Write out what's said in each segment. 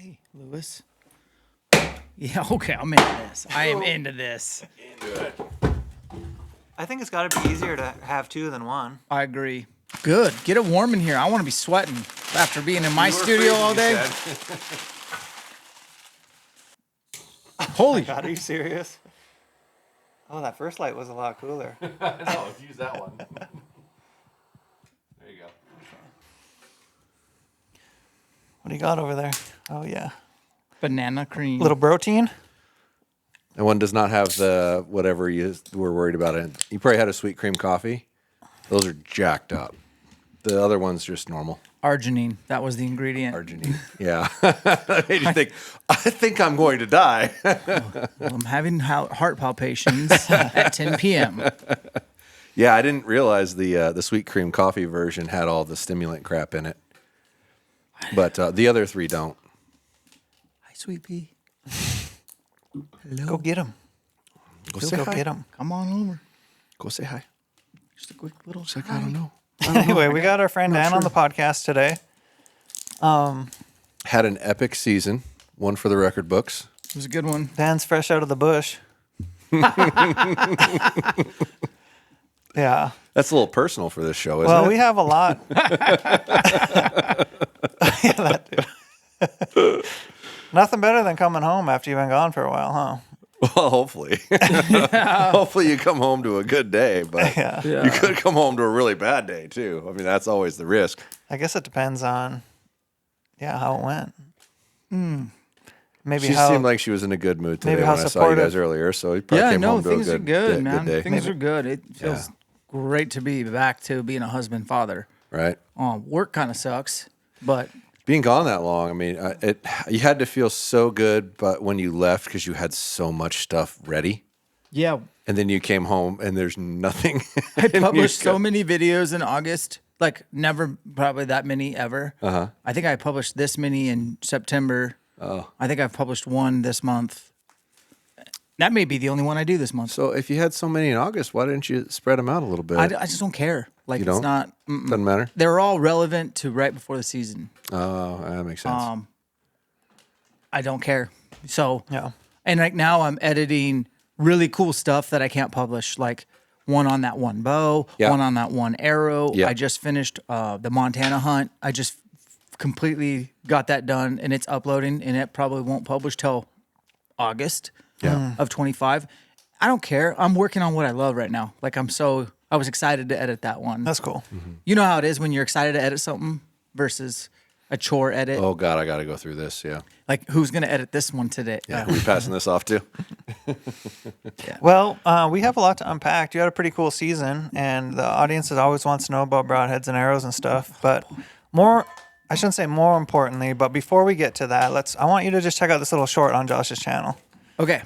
Hey, Lewis. Yeah, okay, I'm into this. I am into this. Into it. I think it's got to be easier to have two than one. I agree. Good. Get it warm in here. I want to be sweating after being in my studio all day. Holy God, are you serious? Oh, that first light was a lot cooler. No, let's use that one. There you go. What do you got over there? Oh, yeah. banana cream. Little protein? That one does not have the whatever you were worried about it. You probably had a sweet cream coffee. Those are jacked up. The other one's just normal. Arginine. That was the ingredient. Arginine. Yeah. That made you think, I think I'm going to die. Well, I'm having heart palpitations at 10 p.m. Yeah, I didn't realize the sweet cream coffee version had all the stimulant crap in it. But the other three don't. Hi, sweet pea. Hello. Go get him. Go Go say hi. get him. Come on over. Go say hi. Just a quick little It's like, I don't know. Anyway, we got our friend Dan on the podcast today. Had an epic season. One for the record books. It was a good one. Dan's fresh out of the bush. Yeah. That's a little personal for this show, isn't Well, it? we have a lot. Yeah, that too. Nothing better than coming home after you've been gone for a while, huh? Well, hopefully. Hopefully you come home to a good day, but Yeah. you could come home to a really bad day, too. I mean, that's always the risk. I guess it depends on, how it went. Maybe She how seemed like she was in a good mood today maybe when how I saw you guys supportive- earlier, so you probably Yeah, came no, home to a things are good, good, man. day. Things are good. It feels great to be back to being a husband, father. Right? Work kind of sucks, but Being gone that long, I mean, you had to feel so good, but when you left, because you had so much stuff ready, yeah, and then you came home and there's nothing. I published so many videos in August, like never probably that many ever. I think I published this many in September. I think I've published one this month. That may be the only one I do this month. So if you had so many in August, why didn't you spread them out a little bit? I just don't care. Like You it's don't? not. Doesn't matter? They're all relevant to right before the season. Oh, that makes sense. I don't care. So Yeah. And right now I'm editing really cool stuff that I can't publish, like one on that one bow, Yeah. one on that one arrow. Yeah. I just finished the Montana hunt. I just completely got that done, and it's uploading, and it probably won't publish till August of 25. I don't care. I'm working on what I love right now. Like I was excited to edit that one. That's cool. You know how it is when you're excited to edit something versus a chore edit. Oh, God, I got to go through this, yeah. Like who's going to edit this one today? Yeah, who are we passing this off to? Well, we have a lot to unpack. You had a pretty cool season, and the audience always wants to know about broadheads and arrows and stuff. But I shouldn't say more importantly, but before we get to that, I want you to just check out this little short on Josh's channel. Okay.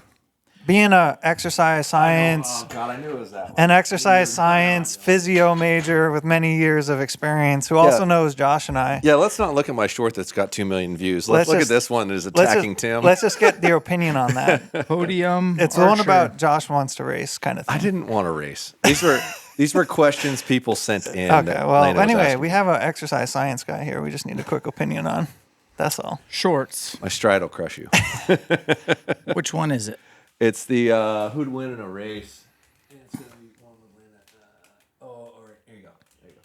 Being a exercise science God, I knew it was that one. an exercise science physio major with many years of experience, who also knows Josh and I. Yeah, let's not look at my short that's got 2 million views. Let's look at this one that is attacking Tim. Let's just get your opinion on that. Podium. It's the one Archer. about Josh wants to race kind of thing. I didn't want to race. These were questions people sent in. Okay, that well, Lena was anyway, asking. we have an exercise science guy here. We just need a quick opinion on. That's all. Shorts. My stride will crush you. Which one is it? It's the who'd win in a race. It's going to be one would win at here you go. There you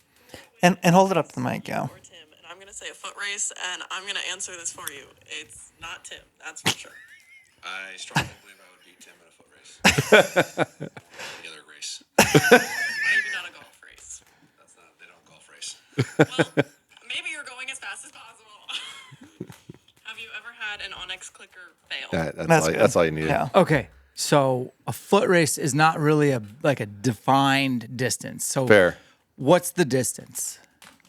go. And hold it up to the mic, yeah. Or Tim, and I'm gonna say a foot race, and I'm gonna answer this for you. It's not Tim, that's for sure. I strongly believe I would beat Tim in a foot race. The other race. Maybe not a golf race. They don't golf race. Well, maybe you're going as fast as possible. Have you ever had an Onyx clicker fail? That's all you needed. Yeah. Okay. So a foot race is not really a defined distance. So Fair. what's the distance?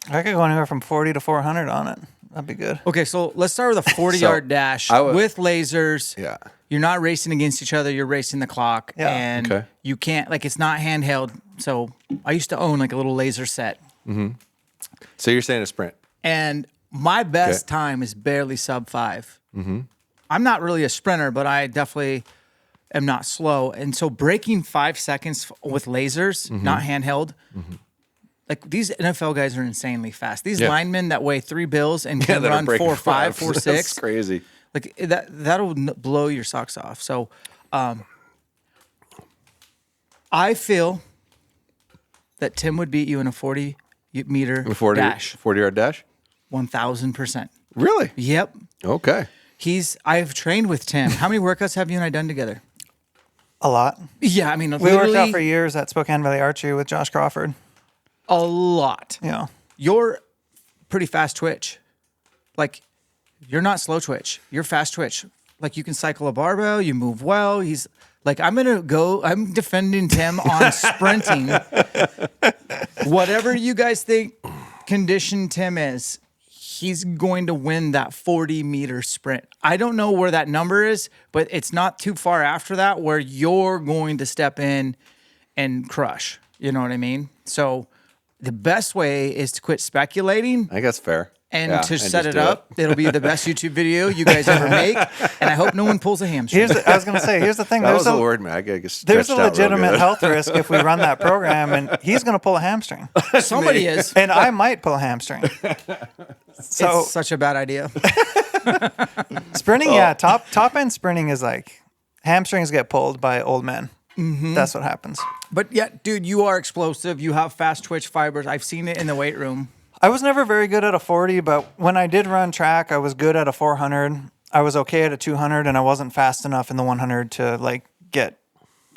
I could go anywhere from 40 to 400 on it. That'd be good. Okay, so let's start with a 40-yard dash with lasers. Yeah. You're not racing against each other. You're racing the clock. Yeah. And Okay. you can't, it's not handheld. So I used to own a little laser set. So you're saying a sprint. And my best time is barely sub 5. I'm not really a sprinter, but I definitely am not slow. And so breaking 5 seconds with lasers, not handheld, like these NFL guys are insanely fast. These Yeah. linemen that weigh 3 bills and can that are run breaking 4.5, 5s. 4.6. That's crazy. Like that'll blow your socks off. So, I feel that Tim would beat you in a 40-meter 40, dash. 40-yard dash? 1,000%. Really? Yep. Okay. I've trained with Tim. How many workouts have you and I done together? A lot. Yeah, I mean, We worked out literally for years at Spokane Valley Archery with Josh Crawford. a lot. Yeah. You're pretty fast twitch. Like, you're not slow twitch. You're fast twitch. Like, you can cycle a barbell. You move well. He's like, I'm defending Tim on sprinting. Whatever you guys think condition Tim is, he's going to win that 40-meter sprint. I don't know where that number is, but it's not too far after that where you're going to step in and crush. You know what I mean? So the best way is to quit speculating I guess fair. and Yeah, to and set just it do up. It'll be the best YouTube video you guys ever make. And I hope no one pulls a hamstring. I was going to say, here's the thing. That There's was the word, man. I get there's stretched a out real legitimate good. health risk if we run that program, and he's going to pull a hamstring. Somebody is. And I might pull a hamstring. So It's such a bad idea. sprinting, yeah, top end sprinting is like hamstrings get pulled by old men. Mm-hmm. That's what happens. But yeah, dude, you are explosive. You have fast twitch fibers. I've seen it in the weight room. I was never very good at a 40, but when I did run track, I was good at a 400. I was okay at a 200, and I wasn't fast enough in the 100 to like get,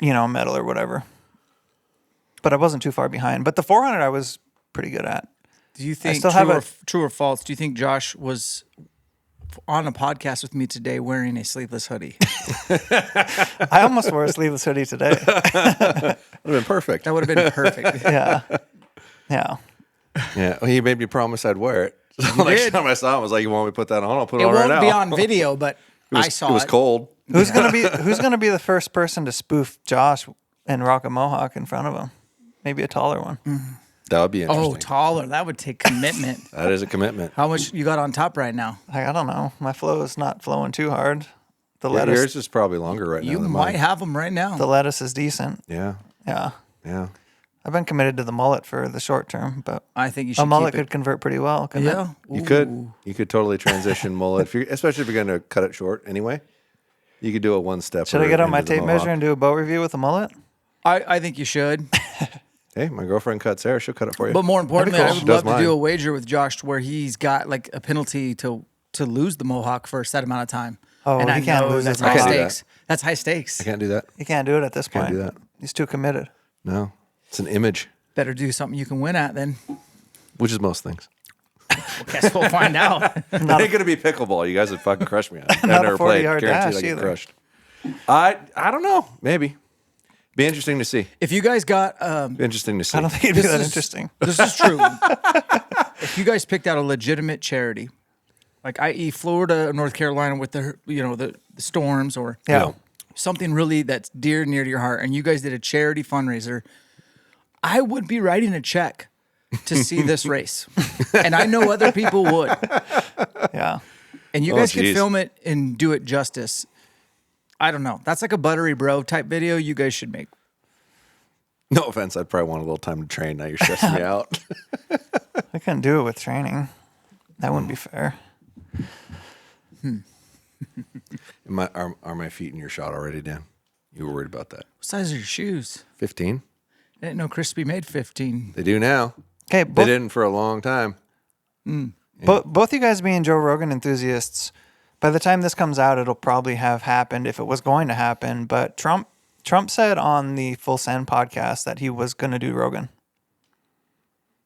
a medal or whatever. But I wasn't too far behind. But the 400 I was pretty good at. Do you think, still have true or false, do you think Josh was on a podcast with me today wearing a sleeveless hoodie? I almost wore a sleeveless hoodie today. Would have been perfect. That would have been perfect. Yeah. Yeah. Yeah. Well, he made me promise I'd wear it. So next did. time I saw him, I was like, "You want me to put that on? I'll put it, It on right won't now." be on video, but I saw it. It was cold. Who's gonna be the first person to spoof Josh and rock a mohawk in front of him? Maybe a taller one. That would be interesting. Oh, taller. That would take commitment. That is a commitment. How much you got on top right now? I don't know. My flow is not flowing too hard. The Yeah, lettuce yours is probably longer right now You than might mine. have them right now. the lettuce is decent. Yeah. Yeah. Yeah. I've been committed to the mullet for the short term, but I think you should a mullet keep it. could convert pretty well. Couldn't Yeah. You Ooh. could. You could totally transition mullet, especially if you're going to cut it short anyway. You could do a one-step. Should I get out my tape measure and do a bow review with a mullet? I think you should. Hey, my girlfriend cuts hair. She'll cut it for you. But more importantly, cool. I She would does love to do mine. a wager with Josh where he's got like a penalty to lose the mohawk for a set amount of time. Oh, and he I can't know lose that's his high mohawk. I can't do stakes. That's high stakes. I can't do that. You can't do it at this point. do that. He's too committed. No. It's an image, Better do something you can win at then. which is most things. Guess we'll find out. It ain't going to be pickleball. You guys would fucking crush me on it. I've Not a never played. 40-yard Guaranteed dash I get either. crushed. I don't know. Maybe. Be interesting to see. If you guys got Be interesting to see. I don't think it'd be This that is- interesting. this is true. If you guys picked out a legitimate charity, like i.e. Florida, North Carolina with the storms or Yeah. something really that's dear near to your heart, and you guys did a charity fundraiser, I would be writing a check to see this race. And I know other people would. Yeah. And you Oh, guys could geez. film it and do it justice. I don't know. That's like a buttery bro type video you guys should make. No offense. I'd probably want a little time to train. Now you're stressing me out. I couldn't do it with training. That wouldn't be fair. Are my feet in your shot already, Dan? You were worried about that. What size are your shoes? 15? I didn't know Crispy made 15. They do now. Okay, They didn't for a long time. both you guys being Joe Rogan enthusiasts, by the time this comes out, it'll probably have happened if it was going to happen. But Trump said on the Full Send podcast that he was going to do Rogan.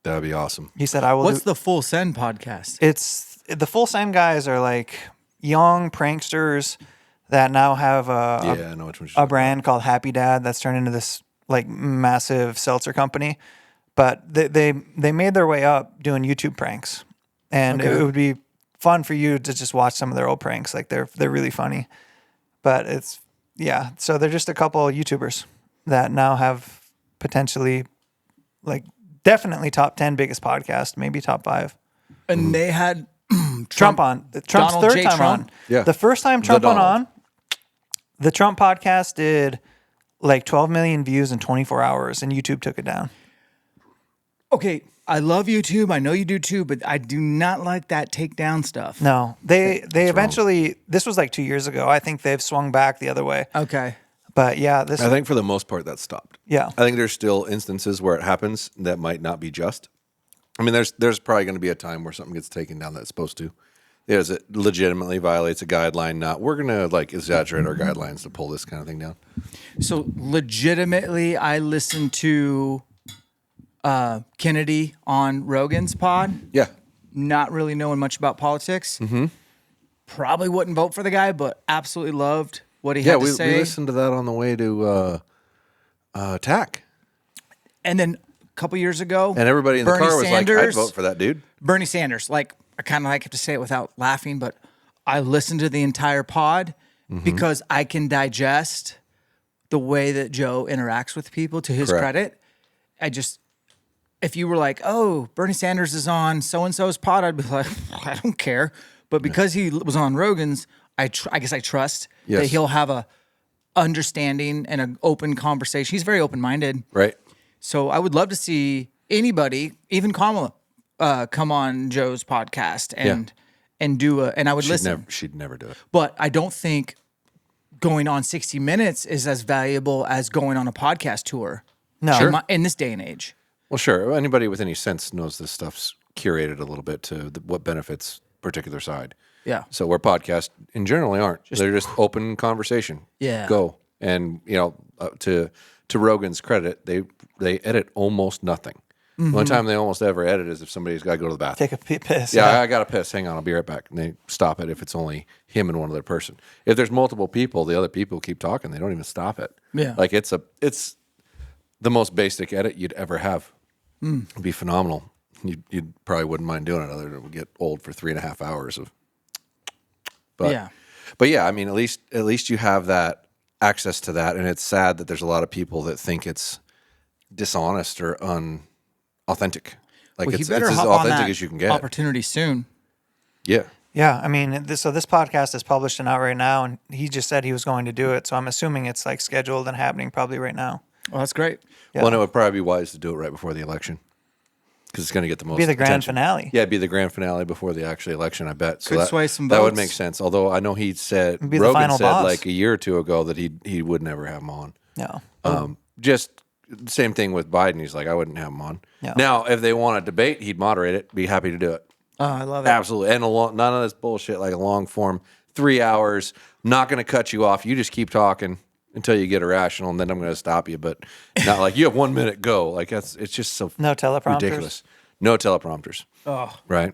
That would be awesome. He said, "I will." What's the Full Send podcast? It's the Full Send guys are like young pranksters that now have I know which one. a brand called Happy Dad that's turned into this like massive seltzer company. But they made their way up doing YouTube pranks, and it would be fun for you to just watch some of their old pranks. Like they're really funny. But so they're just a couple of YouTubers that now have potentially like definitely top 10 biggest podcast, maybe top 5. And they had Trump on. Trump's Donald third J. time Trump? on. Yeah. The first time Trump went Donald. on, the Trump podcast did like 12 million views in 24 hours, and YouTube took it down. Okay, I love YouTube. I know you do too, but I do not like that takedown stuff. No, they eventually. This was like 2 years ago. I think they've swung back the other way. Okay. But yeah, this. I think for the most part that stopped. Yeah. I think there's still instances where it happens that might not be just. I mean, there's probably going to be a time where something gets taken down that's supposed to. Yes, it legitimately violates a guideline. Not we're going to like exaggerate our guidelines to pull this kind of thing down. So legitimately, I listened to Kennedy on Rogan's pod. Yeah. Not really knowing much about politics. Mm-hmm. Probably wouldn't vote for the guy, but absolutely loved what he had to say. We listened to that on the way to TAC. And then a couple years ago, And everybody in the Bernie car was Sanders, like, I'd vote for that dude. Bernie Sanders. Like, I kind of like have to say it without laughing, but I listened to the entire pod because I can digest the way that Joe interacts with people to his Correct. credit. If you were like, oh, Bernie Sanders is on so-and-so's pod, I'd be like, I don't care. But because he was on Rogan's, I guess I trust that he'll have a understanding and an open conversation. He's very open-minded. Right. So I would love to see anybody, even Kamala, come on Joe's podcast and do and I would listen. She'd never do it. But I don't think going on 60 Minutes is as valuable as going on a podcast tour. No. In this day and age. Well, sure. Anybody with any sense knows this stuff's curated a little bit to what benefits particular side. Yeah. So where podcasts in generally aren't. They're just open conversation. Yeah. Go. And, to Rogan's credit, they edit almost nothing. The only time they almost ever edit is if somebody's got to go to the bathroom. Take a piss. Yeah, I got to piss. Hang on, I'll be right back. And they stop it if it's only him and one other person. If there's multiple people, the other people keep talking. They don't even stop it. Yeah. Like it's the most basic edit you'd ever have. It'd be phenomenal. You probably wouldn't mind doing it, other than it would get old for 3.5 hours of. But yeah, I mean, at least you have that access to that, and it's sad that there's a lot of people that think it's dishonest or unauthentic. Like Well, it's better as hop on authentic that as you can get. opportunity soon. Yeah. Yeah, I mean, this podcast is published and out right now, and he just said he was going to do it. So I'm assuming it's like scheduled and happening probably right now. Well, that's great. Yeah. Well, and it would probably be wise to do it right before the election because it's going to get the most. Be the grand attention. finale. Yeah, it'd be the grand finale before the actual election. I bet. So Could sway some that would votes. make sense. Although I know he said Be the Rogan final said boss. like a year or two ago that he would never have him on. No. Just same thing with Biden. He's like, I wouldn't have him on. Yeah. Now, if they want a debate, he'd moderate it. Be happy to do it. Oh, I love it. Absolutely. And none of this bullshit like a long form, 3 hours. Not going to cut you off. You just keep talking until you get irrational, and then I'm going to stop you. But not like you have 1 minute, go. Like it's just so No teleprompters? ridiculous. No teleprompters. Oh, Right.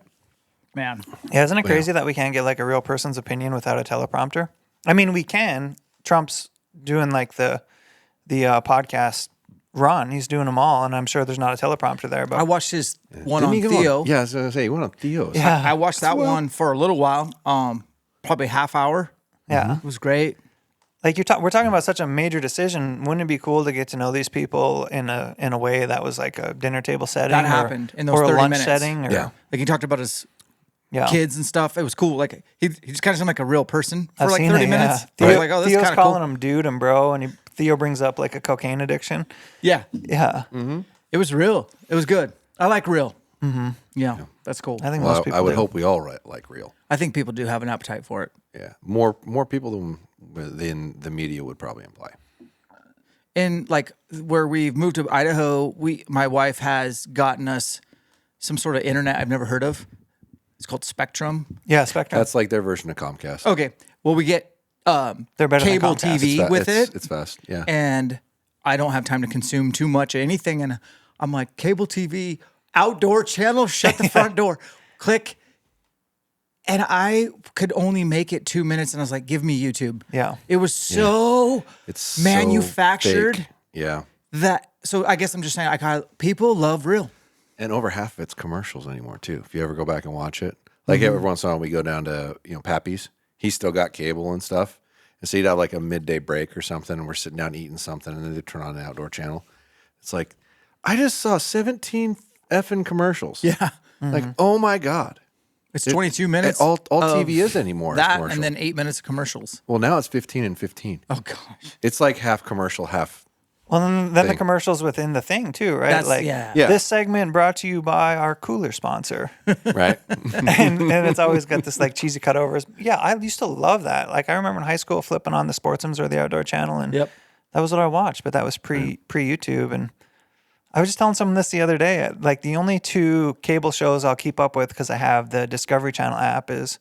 man. Yeah, isn't it crazy that we can't get like a real person's opinion without a teleprompter? I mean, we can. Trump's doing like the podcast run. He's doing them all, and I'm sure there's not a teleprompter there. But I watched his one Didn't on he go Theo. Yeah, I was going to say, he went on Theo's. yeah, I watched that one for a little while, probably half hour. yeah. It was great. Like we're talking about such a major decision. Wouldn't it be cool to get to know these people in a way that was like a dinner table setting? That happened in those or a 30 lunch minutes. setting. Or, Yeah. Like he talked about his yeah. kids and stuff. It was cool. Like he just kind of seemed like a real person for I've like seen 30 it, minutes. Yeah. I was like, oh, this is Theo's kind of calling cool. him dude and bro, and Theo brings up like a cocaine addiction. Yeah, Yeah, it was real. It was good. I like real. Mm-hmm. Yeah, that's cool. I think Well, most people I would do. hope we all like real. I think people do have an appetite for it. Yeah. More people than the media would probably imply. And like where we've moved to Idaho, my wife has gotten us some sort of internet I've never heard of. It's called Spectrum. Yeah, Spectrum. That's like their version of Comcast. Okay, well we get They're better than cable Comcast. TV with it, It's fast. Yeah. and I don't have time to consume too much of anything. And I'm like, cable TV, outdoor channel, shut the front door, click. And I could only make it 2 minutes, and I was like, give me YouTube. Yeah. It was so It's so manufactured fake. Yeah. that, so I guess I'm just saying, people love real. And over half of it's commercials anymore too. If you ever go back and watch it, like Mm-hmm. every once in a while we go down to Pappy's. He's still got cable and stuff, and so you'd have like a midday break or something, and we're sitting down eating something, and then they turn on the outdoor channel. It's like, I just saw 17 effing commercials. Yeah. Like, oh my god, It's 22 minutes. all of TV is anymore. is That commercial. and then 8 minutes of commercials. Well, now it's 15 and 15. Oh gosh. It's like half commercial, half Well, then the thing. commercials within the thing too, right? That's- Like yeah. Yeah. this segment brought to you by our cooler sponsor. Right. and it's always got this like cheesy cutovers. Yeah, I used to love that. Like I remember in high school flipping on the Sportsums or the Outdoor Channel, and Yep. that was what I watched. But that was pre YouTube, and I was just telling someone this the other day. Like the only two cable shows I'll keep up with because I have the Discovery Channel app is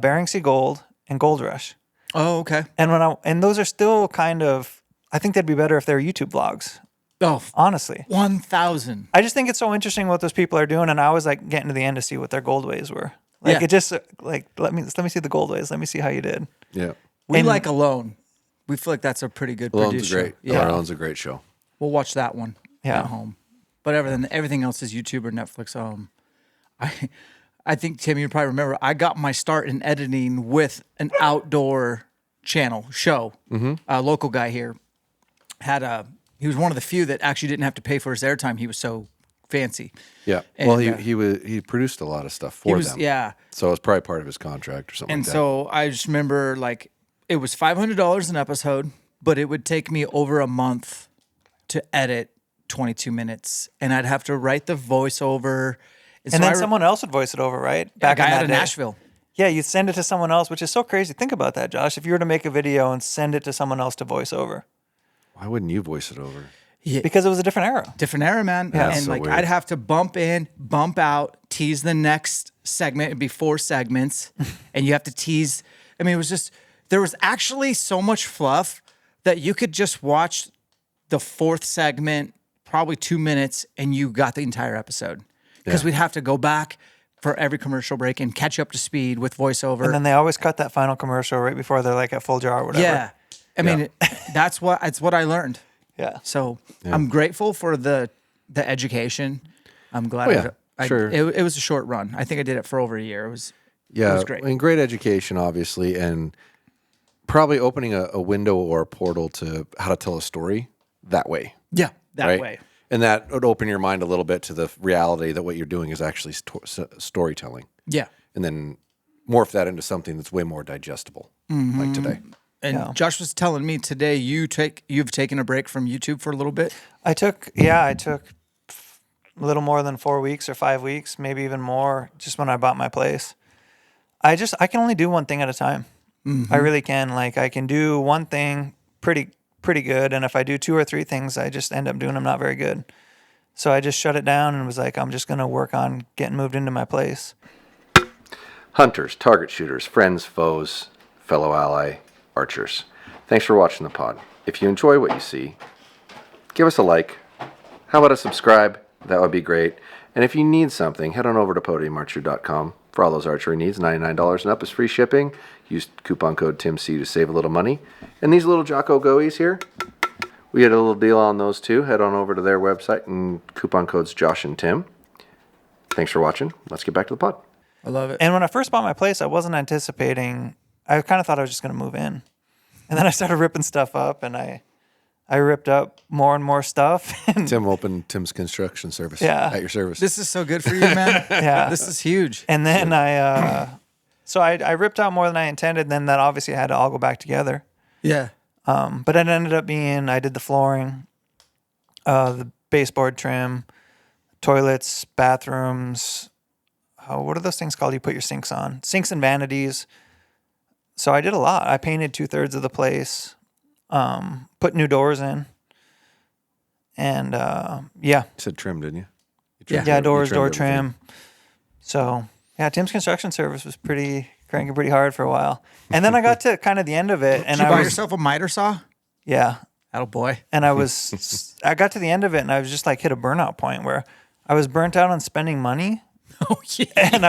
Bering Sea Gold and Gold Rush. Oh, okay. And those are still kind of. I think they'd be better if they were YouTube vlogs. Oh, Honestly, 1,000. I just think it's so interesting what those people are doing, and I was like getting to the end to see what their gold ways were. Like Yeah. it just like let me see the gold ways. Let me see how you did. Yeah. We And- like Alone. We feel like that's a pretty good Alone's produced great. show. Yeah. Alone's a great show. We'll watch that one Yeah. at home. But everything else is YouTube or Netflix. I think, Tim, you probably remember, I got my start in editing with an outdoor channel show. A local guy here he was one of the few that actually didn't have to pay for his airtime. He was so fancy. Yeah. And, Well, he produced a lot of stuff for them. Yeah. So it was probably part of his contract or something And like that. so I just remember like it was $500 an episode, but it would take me over a month to edit 22 minutes, and I'd have to write the voiceover. And so then I- someone else would voice it over, right? a guy in out that of day. Nashville. Yeah, you send it to someone else, which is so crazy. Think about that, Josh. If you were to make a video and send it to someone else to voice over, Why wouldn't you voice it over? because it was a different era. Different era, man. Yeah. And That's so like weird. I'd have to bump in, bump out, tease the next segment. It'd be 4 segments, and you have to tease. I mean, it was just there was actually so much fluff that you could just watch the 4th segment, probably 2 minutes, and you got the entire episode. Because we'd have to go back for every commercial break and catch up to speed with voiceover. And then they always cut that final commercial right before they're like at full jar or whatever. yeah, I mean, it's what I learned. Yeah. So I'm grateful for the education. I'm glad. Oh, yeah, sure. It was a short run. I think I did it for over a year. It was great. And great education, obviously, and probably opening a window or a portal to how to tell a story that way. Yeah, that right? way. And that would open your mind a little bit to the reality that what you're doing is actually storytelling. Yeah. And then morph that into something that's way more digestible, like today. And Josh was telling me today you've taken a break from YouTube for a little bit. I took a little more than 4 weeks or 5 weeks, maybe even more, just when I bought my place. I can only do one thing at a time. I really can. Like I can do one thing pretty good, and if I do 2 or 3 things, I just end up doing them not very good. So I just shut it down and was like, I'm just gonna work on getting moved into my place. Hunters, target shooters, friends, foes, fellow ally, archers. Thanks for watching the pod. If you enjoy what you see, give us a like. How about a subscribe? That would be great. And if you need something, head on over to podiumarcher.com for all those archery needs. $99 and up is free shipping. Use coupon code TIMC to save a little money. And these little Jocko Goeys here, we had a little deal on those too. Head on over to their website and coupon codes Josh and Tim. Thanks for watching. Let's get back to the pod. I love it. And when I first bought my place, I wasn't anticipating. I kind of thought I was just gonna move in, and then I started ripping stuff up, and I ripped up more and more stuff. And Tim opened Tim's construction service Yeah. at your service. This is so good for you, man. Yeah. This is huge. And then I ripped out more than I intended. And then that obviously had to all go back together. Yeah. But it ended up being, I did the flooring, the baseboard trim, toilets, bathrooms. What are those things called? You put your sinks on. Sinks and vanities. So I did a lot. I painted 2/3 of the place, put new doors in. And You said trim, didn't you? Yeah, doors, door everything. trim. So yeah, Tim's construction service was cranking pretty hard for a while, and then I got to kind of the end of it, and Did you I buy was yourself a miter saw? yeah, Atta boy. and I got to the end of it, and I was just like hit a burnout point where I was burnt out on spending money, Oh yeah. and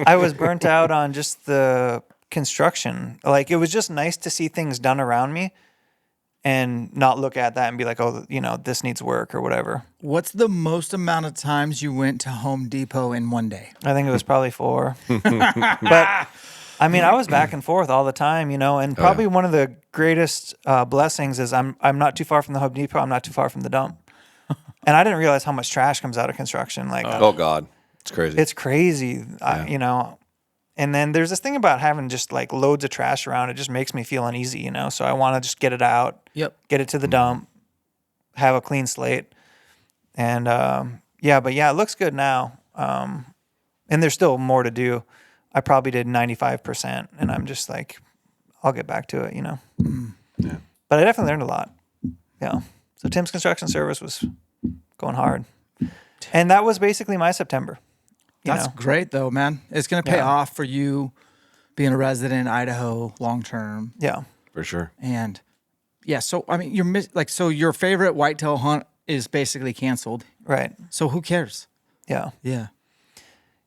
I was burnt out on just the construction. Like it was just nice to see things done around me, and not look at that and be like, oh, this needs work or whatever. What's the most amount of times you went to Home Depot in one day? I think it was probably 4. But I mean, I was back and forth all the time, and probably one of the greatest blessings is I'm not too far from the Home Depot. I'm not too far from the dump. And I didn't realize how much trash comes out of construction. Like, Oh, God. It's crazy. it's crazy, And then there's this thing about having just like loads of trash around. It just makes me feel uneasy, So I want to just get it out, Yep. get it to the dump, have a clean slate. And but it looks good now. And there's still more to do. I probably did 95%, and I'm just like, I'll get back to it, Yeah. But I definitely learned a lot. Yeah. So Tim's construction service was going hard. And that was basically my September. That's great, though, man. It's going to pay off for you being a resident in Idaho long term. Yeah. For sure. And yeah, so I mean, so your favorite whitetail hunt is basically canceled. Right. So who cares? Yeah. Yeah.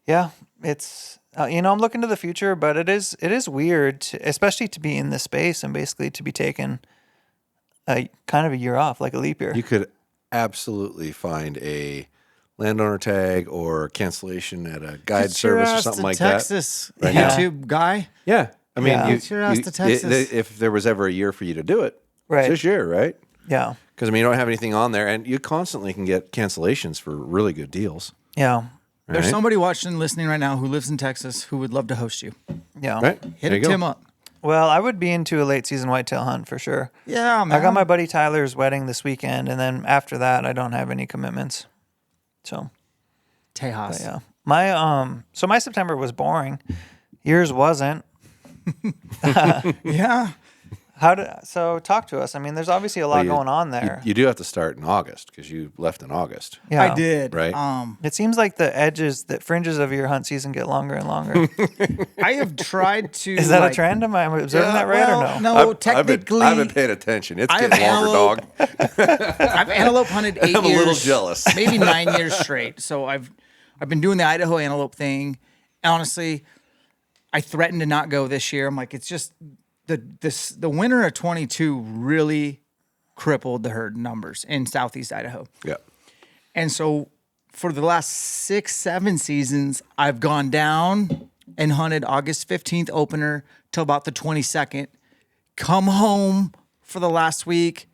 Yeah. It's I'm looking to the future, but it is weird, especially to be in this space and basically to be taking a kind of a year off, like a leap year. You could absolutely find a landowner tag or cancellation at a guide service or something like Texas that. YouTube guy. Yeah. I mean, Get your ass to Texas. if there was ever a year for you to do it, Right. it's this year, right? Yeah. Because, I mean, you don't have anything on there, and you constantly can get cancellations for really good deals. Yeah. There's Right. somebody watching, listening right now who lives in Texas who would love to host you. Yeah. Right? Hit There you go. Tim up. Well, I would be into a late season whitetail hunt for sure. Yeah, man. I got my buddy Tyler's wedding this weekend, and then after that, I don't have any commitments. So, Tejas. yeah. My September was boring. Yours wasn't. Yeah. So talk to us. I mean, there's obviously a lot going on there. You do have to start in August because you left in August. Yeah. I did. Right. It seems like the fringes of your hunt season get longer and longer. I have tried to. Is that a trend? Am I observing that right or no? No, technically. I've been paying attention. It's I have getting longer, antelope. dog. I've antelope hunted 8 years. I'm a little jealous. Maybe 9 years straight. So I've been doing the Idaho antelope thing. Honestly, I threatened to not go this year. I'm like, it's just the winter of 22 really crippled the herd numbers in Southeast Idaho. Yeah. And so for the last 6-7 seasons, I've gone down and hunted August 15th opener till about the 22nd. Come home for the last week,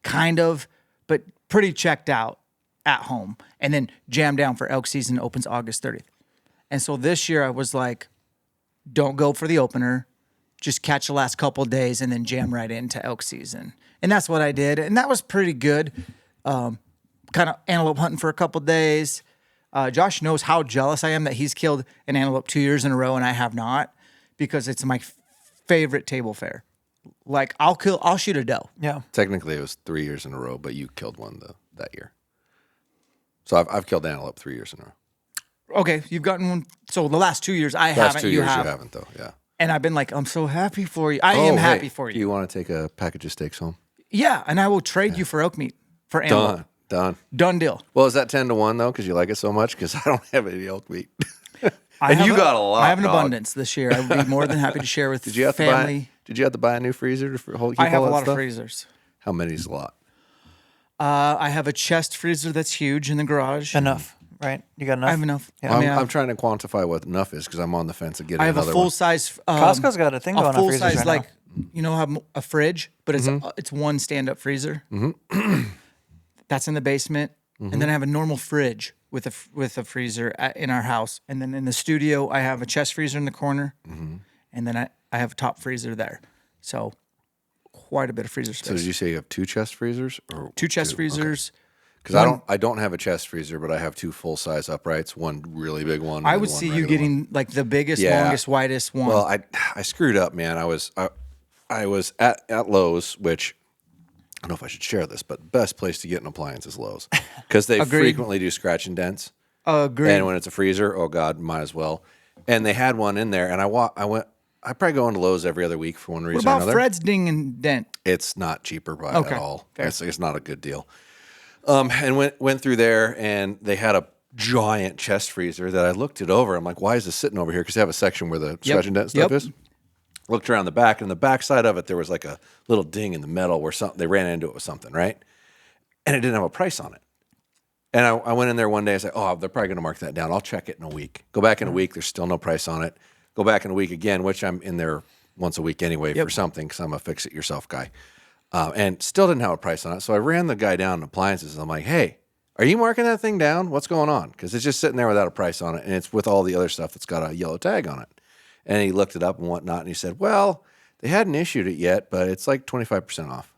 kind of, but pretty checked out at home. And then jam down for elk season opens August 30th. And so this year I was like, don't go for the opener. Just catch the last couple of days and then jam right into elk season. And that's what I did. And that was pretty good. Kind of antelope hunting for a couple of days. Josh knows how jealous I am that he's killed an antelope 2 years in a row and I have not, because it's my favorite table fare. Like I'll shoot a doe. Yeah. Technically, it was 3 years in a row, but you killed one that year. So I've killed antelope 3 years in a row. Okay, you've gotten one. So the last 2 years I Last haven't. 2 You years have. you haven't, though. Yeah. And I've been like, I'm so happy for you. I am happy for Do you. you want to take a package of steaks home? Yeah, and I will trade you for elk meat for antelope. Done. Done deal. Well, is that 10-1 though? Because you like it so much? Because I don't have any elk meat. I And have you got a lot, I have an dog. abundance this year. I would be more than happy to share with Did you have family. to buy a new freezer to hold? I have all a that lot stuff? of freezers. How many's a lot? I have a chest freezer that's huge in the garage. Enough, right? You got enough? I have enough. Yeah. I mean, I'm trying to quantify what enough is because I'm on the fence of getting I have a another full one. size. Costco's got a thing going on full freezers size, right like now. have a fridge, but it's one stand up freezer. Mm-hmm. That's in the basement, and then I have a normal fridge with a freezer in our house, and then in the studio I have a chest freezer in the corner, and then I have a top freezer there. So quite a bit of freezer space. So did you say you have two chest freezers or Two chest freezers. Because I don't have a chest freezer, but I have two full size uprights, one really big one. I and would one see you regular getting one. like the biggest, Yeah. longest, widest one. Well, I screwed up, man. I was at Lowe's, which I don't know if I should share this, but best place to get an appliance is Lowe's because they Agreed. frequently do scratch and dents. Agreed. And when it's a freezer, oh God, might as well. And they had one in there, and I probably go into Lowe's every other week for one reason what or about another. Fred's ding and dent? It's not cheaper by Okay, at all. fair. It's not a good deal. And went through there, and they had a giant chest freezer that I looked it over. I'm like, why is this sitting over here? Because they have a section where the scratch and dent stuff Yep. is. Looked around the back, and the back side of it, there was like a little ding in the metal where they ran into it with something, right? And it didn't have a price on it. And I went in there one day. I said, "Oh, they're probably going to mark that down. I'll check it in a week." Go back in a week. There's still no price on it. Go back in a week again, which I'm in there once a week anyway for something because I'm a fix-it-yourself guy. And still didn't have a price on it. So I ran the guy down in appliances. And I'm like, "Hey, are you marking that thing down? What's going on?" Because it's just sitting there without a price on it, and it's with all the other stuff that's got a yellow tag on it. And he looked it up and whatnot, and he said, "Well, they hadn't issued it yet, but it's like 25% off."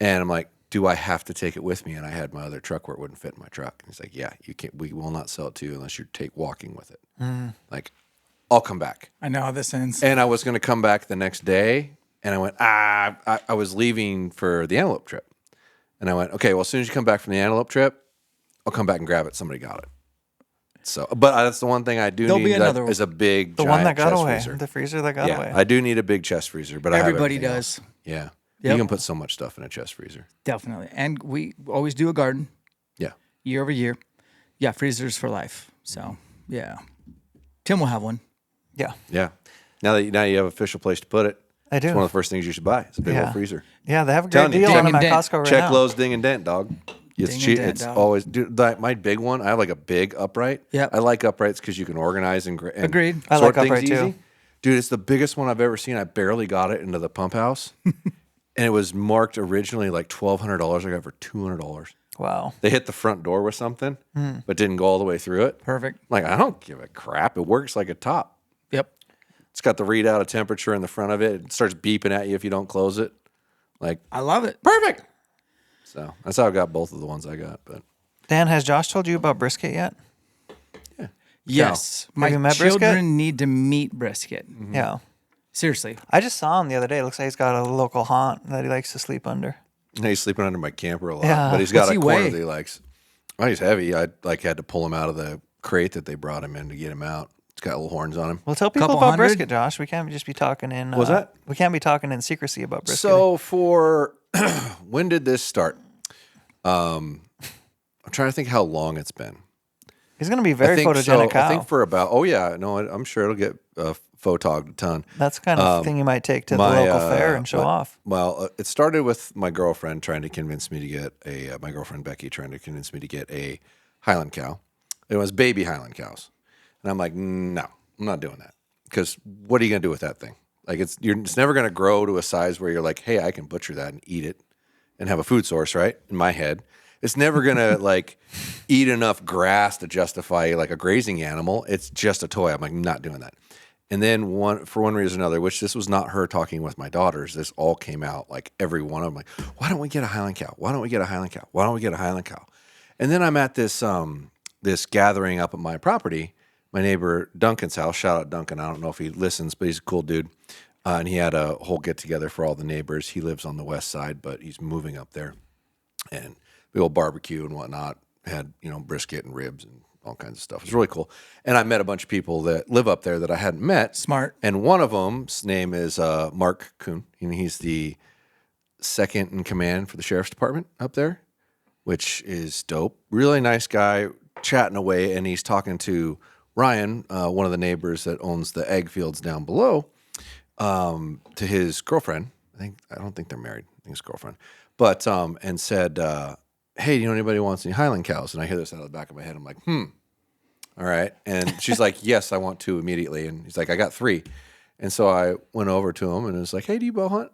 And I'm like, do I have to take it with me? And I had my other truck where it wouldn't fit in my truck. And he's like, yeah, you can't. We will not sell it to you unless you take walking with it. Like, I'll come back. I know how this ends. And I was going to come back the next day, and I went, I was leaving for the antelope trip. And I went, okay, well, as soon as you come back from the antelope trip, I'll come back and grab it. Somebody got it. So, but that's the one thing I do There'll be need another is a big, The giant one that got chest away. freezer. The freezer that got away. I do need a big chest freezer, but Everybody I have everything does. else. Yeah. Yep. You can put so much stuff in a chest freezer. Definitely. And we always do a garden Yeah. year over year. Yeah, freezers for life. So, yeah. Tim will have one. Yeah. Yeah. Now you have an official place to put it. I do. It's one of the first things you should buy. It's a big old freezer. Yeah, they have a great Telling you, deal ding on them and at dent. Costco right Check now. Lowe's ding and dent, dog. It's Ding and cheap. dent, It's dog. always my big one. I have like a big upright. Yep. I like uprights because you can organize and Agreed. I sort like things upright, too. easy. Dude, it's the biggest one I've ever seen. I barely got it into the pump house, and it was marked originally like $1,200. I got it for $200. Wow. They hit the front door with something, but didn't go all the way through it. Perfect. Like, I don't give a crap. It works like a top. Yep. It's got the readout of temperature in the front of it. It starts beeping at you if you don't close it. Like, I love it. perfect. So that's how I got both of the ones I got. But Dan, has Josh told you about brisket yet? Yes. Have you My met Brisket? children need to meet Brisket. Yeah. Seriously. I just saw him the other day. It looks like he's got a local haunt that he likes to sleep under. he's sleeping under my camper a lot. Yeah. But he's got What's a he corner weigh? that he likes. Oh, he's heavy. I had to pull him out of the crate that they brought him in to get him out. It's got little horns on him. Well, tell people Couple about hundred? brisket, Josh. We can't just be talking in. What's that? We can't be talking in secrecy about brisket. So for when did this start? I'm trying to think how long it's been. he's going to be very I think photogenic cow. I think for about I'm sure it'll get photogged a ton. That's the kind of thing you might take to the local fair and show off. Well, it started with my girlfriend trying to convince me to get my girlfriend Becky trying to convince me to get a Highland cow. It was baby Highland cows, and I'm like, no, I'm not doing that because what are you gonna do with that thing? Like it's never gonna grow to a size where you're like, hey, I can butcher that and eat it and have a food source, right? In my head, it's never gonna like eat enough grass to justify like a grazing animal. It's just a toy. I'm like, not doing that. And then for one reason or another, which this was not her talking with my daughters, this all came out like every one of them. Like, why don't we get a Highland cow? Why don't we get a Highland cow? Why don't we get a Highland cow? And then I'm at this this gathering up at my property, my neighbor Duncan's house. Shout out Duncan. I don't know if he listens, but he's a cool dude. And he had a whole get together for all the neighbors. He lives on the west side, but he's moving up there. And big old barbecue and whatnot. Had brisket and ribs and all kinds of stuff. It was really cool. And I met a bunch of people that live up there that I hadn't met. Smart. And one of them's name is Mark Kuhn. And he's the second in command for the sheriff's department up there, which is dope. Really nice guy, chatting away. And he's talking to Ryan, one of the neighbors that owns the egg fields down below, to his girlfriend. I don't think they're married. I think it's girlfriend. But, and said, hey, do you know anybody who wants any Highland cows? And I hear this out of the back of my head. I'm like, all right. And she's like, yes, I want 2 immediately. And he's like, I got 3. And so I went over to him and was like, hey, do you bow hunt?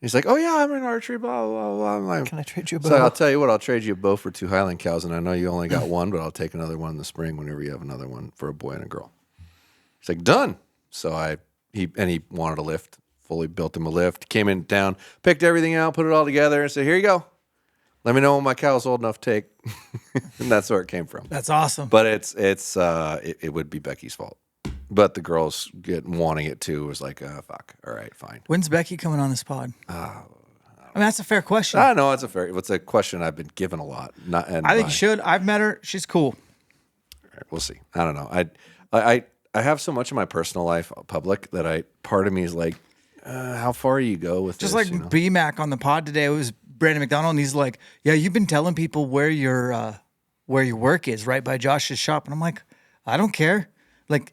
He's like, oh, yeah, I'm in archery, blah, blah, blah. I'm like, Can I trade you a so bow? I'll tell you what, I'll trade you a bow for 2 Highland cows. And I know you only got 1, but I'll take another one in the spring whenever you have another one for a boy and a girl. He's like, done. So he wanted a lift, fully built him a lift, came in town, picked everything out, put it all together, and said, here you go. Let me know when my cow's old enough to take. And that's where it came from. That's awesome. But it would be Becky's fault. But the girls wanting it too was like, fuck. All right, fine. When's Becky coming on this pod? I mean, that's a fair question. I know it's a question I've been given a lot. I think you should. I've met her. She's cool. We'll see. I don't know. I have so much of my personal life public that part of me is like, how far you go with Just this? like B-Mac on the pod today. It was Brandon McDonald, and he's like, yeah, you've been telling people where your work is, right by Josh's shop. And I'm like, I don't care. Like,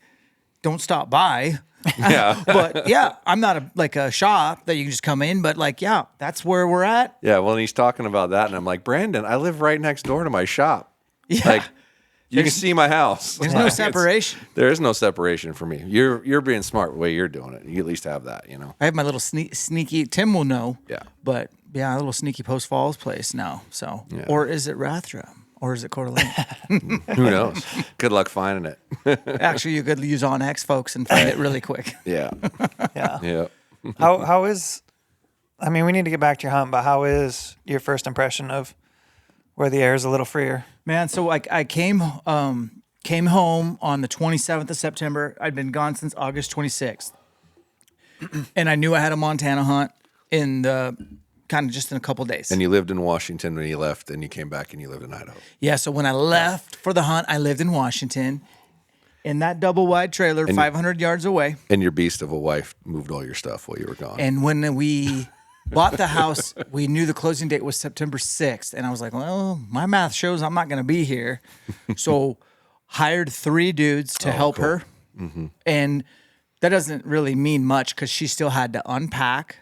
don't stop by. Yeah. But yeah, I'm not a shop that you can just come in, but like, yeah, that's where we're at. Yeah, well, and he's talking about that, and I'm like, Brandon, I live right next door to my shop. Yeah. Like, you can see my house. There's Like, no it's- separation. There is no separation for me. You're being smart the way you're doing it. You at least have that, I have my little sneaky, Tim will know. Yeah. But yeah, a little sneaky Post Falls place now. So, Yeah. or is it Rathdrum? Or is it Coeur d'Alene? Who knows? Good luck finding it. Actually, you could use OnX, folks, and find it really quick. Yeah. Yeah. Yeah. How is I mean, we need to get back to your hunt, but how is your first impression of where the air is a little freer? Man, so I came home on the 27th of September. I'd been gone since August 26th. And I knew I had a Montana hunt in the kind of just in a couple days. And you lived in Washington when you left, and you came back and you lived in Idaho. Yeah, so when I left for the hunt, I lived in Washington in that double wide trailer, 500 yards away. And your beast of a wife moved all your stuff while you were gone. And when we bought the house, we knew the closing date was September 6th. And I was like, well, my math shows I'm not going to be here. So hired 3 dudes to help her. Mm-hmm. And that doesn't really mean much because she still had to unpack,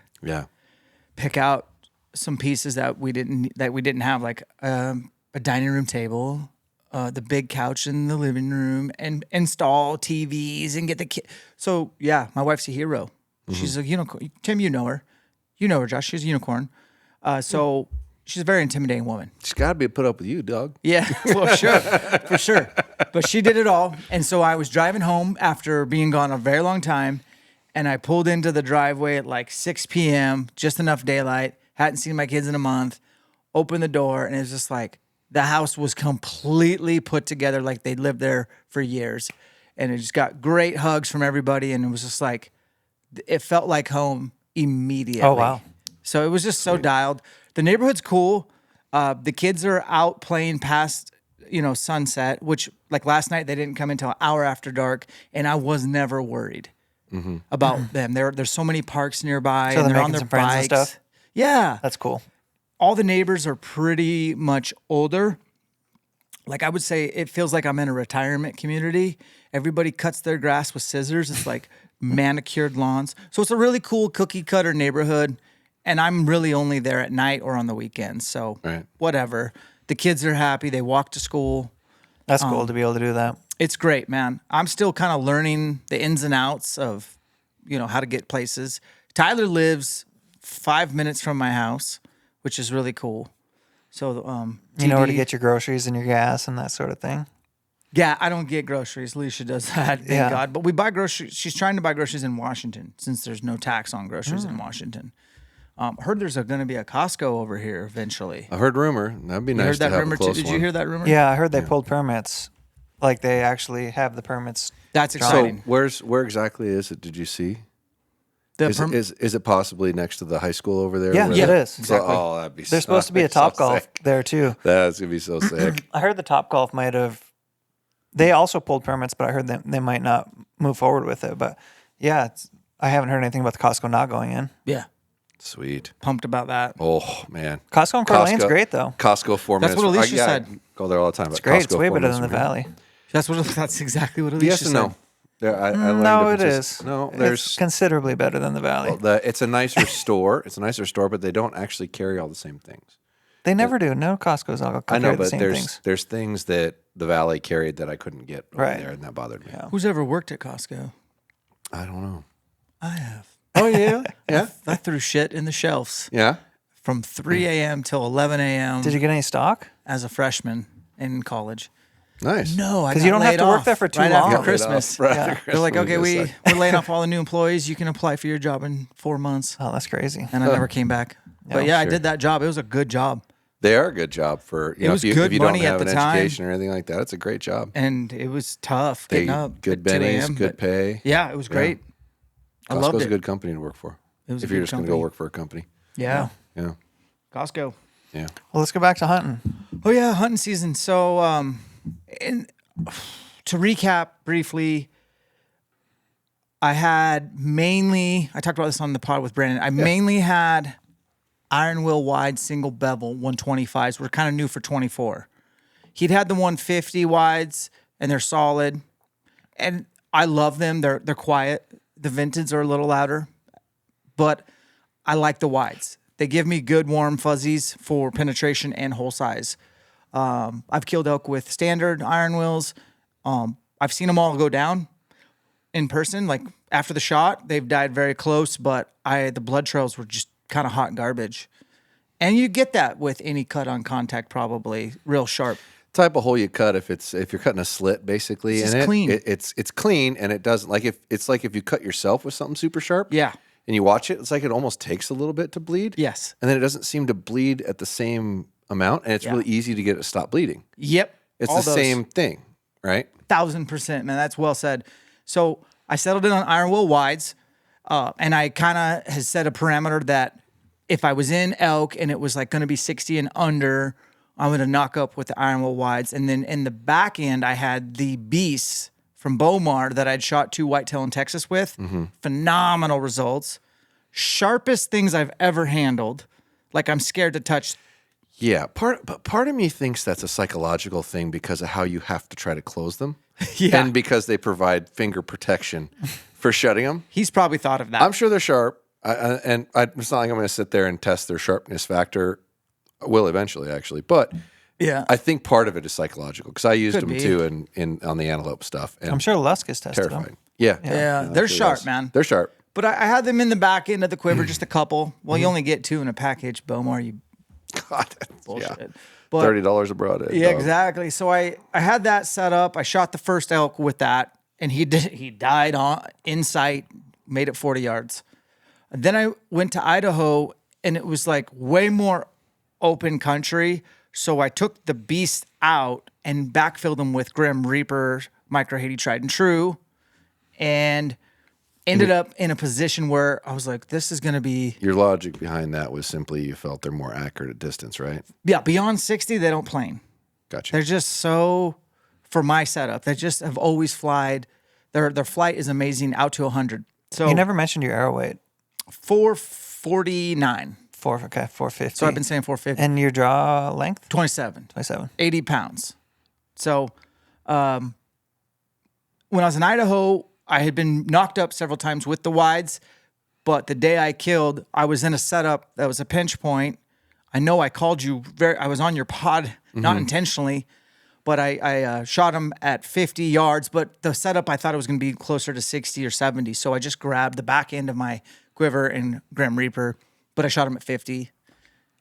pick out some pieces that we didn't have, like a dining room table, the big couch in the living room, and install TVs and get the kid. So yeah, my wife's a hero. Mm-hmm. She's a unicorn. Tim, you know her, Josh. She's a unicorn. So she's a very intimidating woman. She's got to be put up with you, dog. Yeah, well, sure, for sure. But she did it all. And so I was driving home after being gone a very long time, and I pulled into the driveway at like 6 p.m., just enough daylight. Hadn't seen my kids in a month. Opened the door, and it was just like the house was completely put together like they'd lived there for years. And it just got great hugs from everybody, and it was just like, it felt like home immediately. Oh, wow. So it was just so dialed. The neighborhood's cool. The kids are out playing past, sunset, which like last night they didn't come until an hour after dark, and I was never worried about them. There's so many parks nearby, So and they're they're on making their some friends and bikes. stuff? Yeah, That's cool. all the neighbors are pretty much older. Like I would say, it feels like I'm in a retirement community. Everybody cuts their grass with scissors. It's like manicured lawns. So it's a really cool cookie cutter neighborhood. And I'm really only there at night or on the weekends. So whatever. The kids are happy. They walk to school. That's cool to be able to do that. It's great, man. I'm still kind of learning the ins and outs of, how to get places. Tyler lives 5 minutes from my house, which is really cool. So, You know where to TD get your groceries and your gas and that sort of thing. Yeah, I don't get groceries. Alicia does that, thank God. But we buy groceries. She's trying to buy groceries in Washington since there's no tax on groceries in Washington. Heard there's going to be a Costco over here eventually. I heard rumor. That'd be You nice heard to that have rumor a close too? Did one. you hear that rumor? Yeah, I heard they pulled permits. Like they actually have the permits. That's So exciting. where exactly is it? Did you see? The Is it possibly next to the high school over there? Yeah, where it they- is. So, Exactly. oh, that'd be. There's supposed to be a Top Golf there too. That's gonna be so sick. I heard the Top Golf might have. They also pulled permits, but I heard they might not move forward with it. But yeah, I haven't heard anything about the Costco not going in. yeah, Sweet. pumped about that. Oh man. Costco in Coeur d'Alene's great though. Costco 4 That's minutes. what Alicia I said. go there all the time. It's great. It's way better than the Valley. That's exactly what Alicia Yes said. and no. Yeah, I learned No, if it it's just- is. No, It's there's considerably better than the Valley. it's a nicer store. It's a nicer store, but they don't actually carry all the same things. They never do. No Costco's all I know, carry the but same there's things. there's things that the Valley carried that I couldn't get over Right. there, and that bothered me. Yeah. Who's ever worked at Costco? I don't know. I have. Oh yeah, yeah, I threw shit in the shelves yeah. from 3 a.m. till 11 a.m. Did you get any stock? as a freshman in college. Nice. No, I 'Cause got you don't have laid to work off there for too right long. after Got laid Christmas. Right Yeah. after They're like, Christmas, okay, just we're laying off all the new employees. You can apply for your job in 4 months. Oh, that's crazy. And I never came back. But yeah, I did that job. It was a good job. They are a good job for It was good if you money don't at have the an time. education or anything like that. It's a great job. And it was tough getting up. Good at 2 bennies, a.m., good but pay. Yeah, it was great. I loved Costco's it. a good company to work for. It was if a you're good just going to company. go work for a company. Yeah. Yeah. Costco. Yeah. Well, let's go back to hunting. Oh yeah, hunting season. So, to recap briefly, I talked about this on the pod with Brandon. I mainly had iron wheel wide single bevel 125s. We're kind of new for 24. He'd had the 150 wides, and they're solid, and I love them. They're quiet. The vintage are a little louder, but I like the wides. They give me good warm fuzzies for penetration and hole size. I've killed elk with standard iron wheels. I've seen them all go down in person. Like after the shot, they've died very close, but the blood trails were just kind of hot garbage. And you get that with any cut on contact, probably real sharp. Type of hole you cut if you're cutting a slit basically, It's and just clean. It's clean, and it doesn't like if you cut yourself with something super sharp. Yeah. and you watch it, it's like it almost takes a little bit to bleed. Yes. And then it doesn't seem to bleed at the same amount, and it's really easy to get it to stop bleeding. Yep. It's all the same thing, right? 1,000%, man. That's well said. So I settled in on iron will wides, and I kind of has set a parameter that if I was in elk and it was like going to be 60 and under, I'm going to knock up with the iron will wides. And then in the back end, I had the beasts from Bomar that I'd shot 2 whitetail in Texas with. Phenomenal results. Sharpest things I've ever handled. Like I'm scared to touch. Yeah, part of me thinks that's a psychological thing because of how you have to try to close them. Yeah. And because they provide finger protection for shutting them. He's probably thought of that. I'm sure they're sharp. It's not like I'm going to sit there and test their sharpness factor. I will eventually, actually. But yeah. I think part of it is psychological because I used Could them be. too on the antelope stuff. And I'm sure Lusk has tested terrified. them. Yeah. Yeah, they're sharp, man. They're sharp. But I had them in the back end of the quiver, just a couple. Well, you only get 2 in a package, Bomar. You God, bullshit. yeah. But $30 a broadhead. yeah, dog. exactly. So I had that set up. I shot the first elk with that, and he died in sight, made it 40 yards. Then I went to Idaho, and it was like way more open country. So I took the beast out and backfilled them with Grim Reaper, Micro Haiti Tried and True, and ended up in a position where I was like, this is going to be... Your logic behind that was simply you felt they're more accurate at distance, right? Yeah, beyond 60, they don't plane. Gotcha. They're just so, for my setup, they just have always flied. Their flight is amazing out to 100. So You never mentioned your arrow weight. 449. 450. So I've been saying 450. And your draw length? 27. 27. 80 pounds. So when I was in Idaho, I had been knocked up several times with the wides, but the day I killed, I was in a setup that was a pinch point. I know I called you I was on your pod, not intentionally, but I shot him at 50 yards, but the setup I thought it was going to be closer to 60 or 70. So I just grabbed the back end of my quiver and Grim Reaper, but I shot him at 50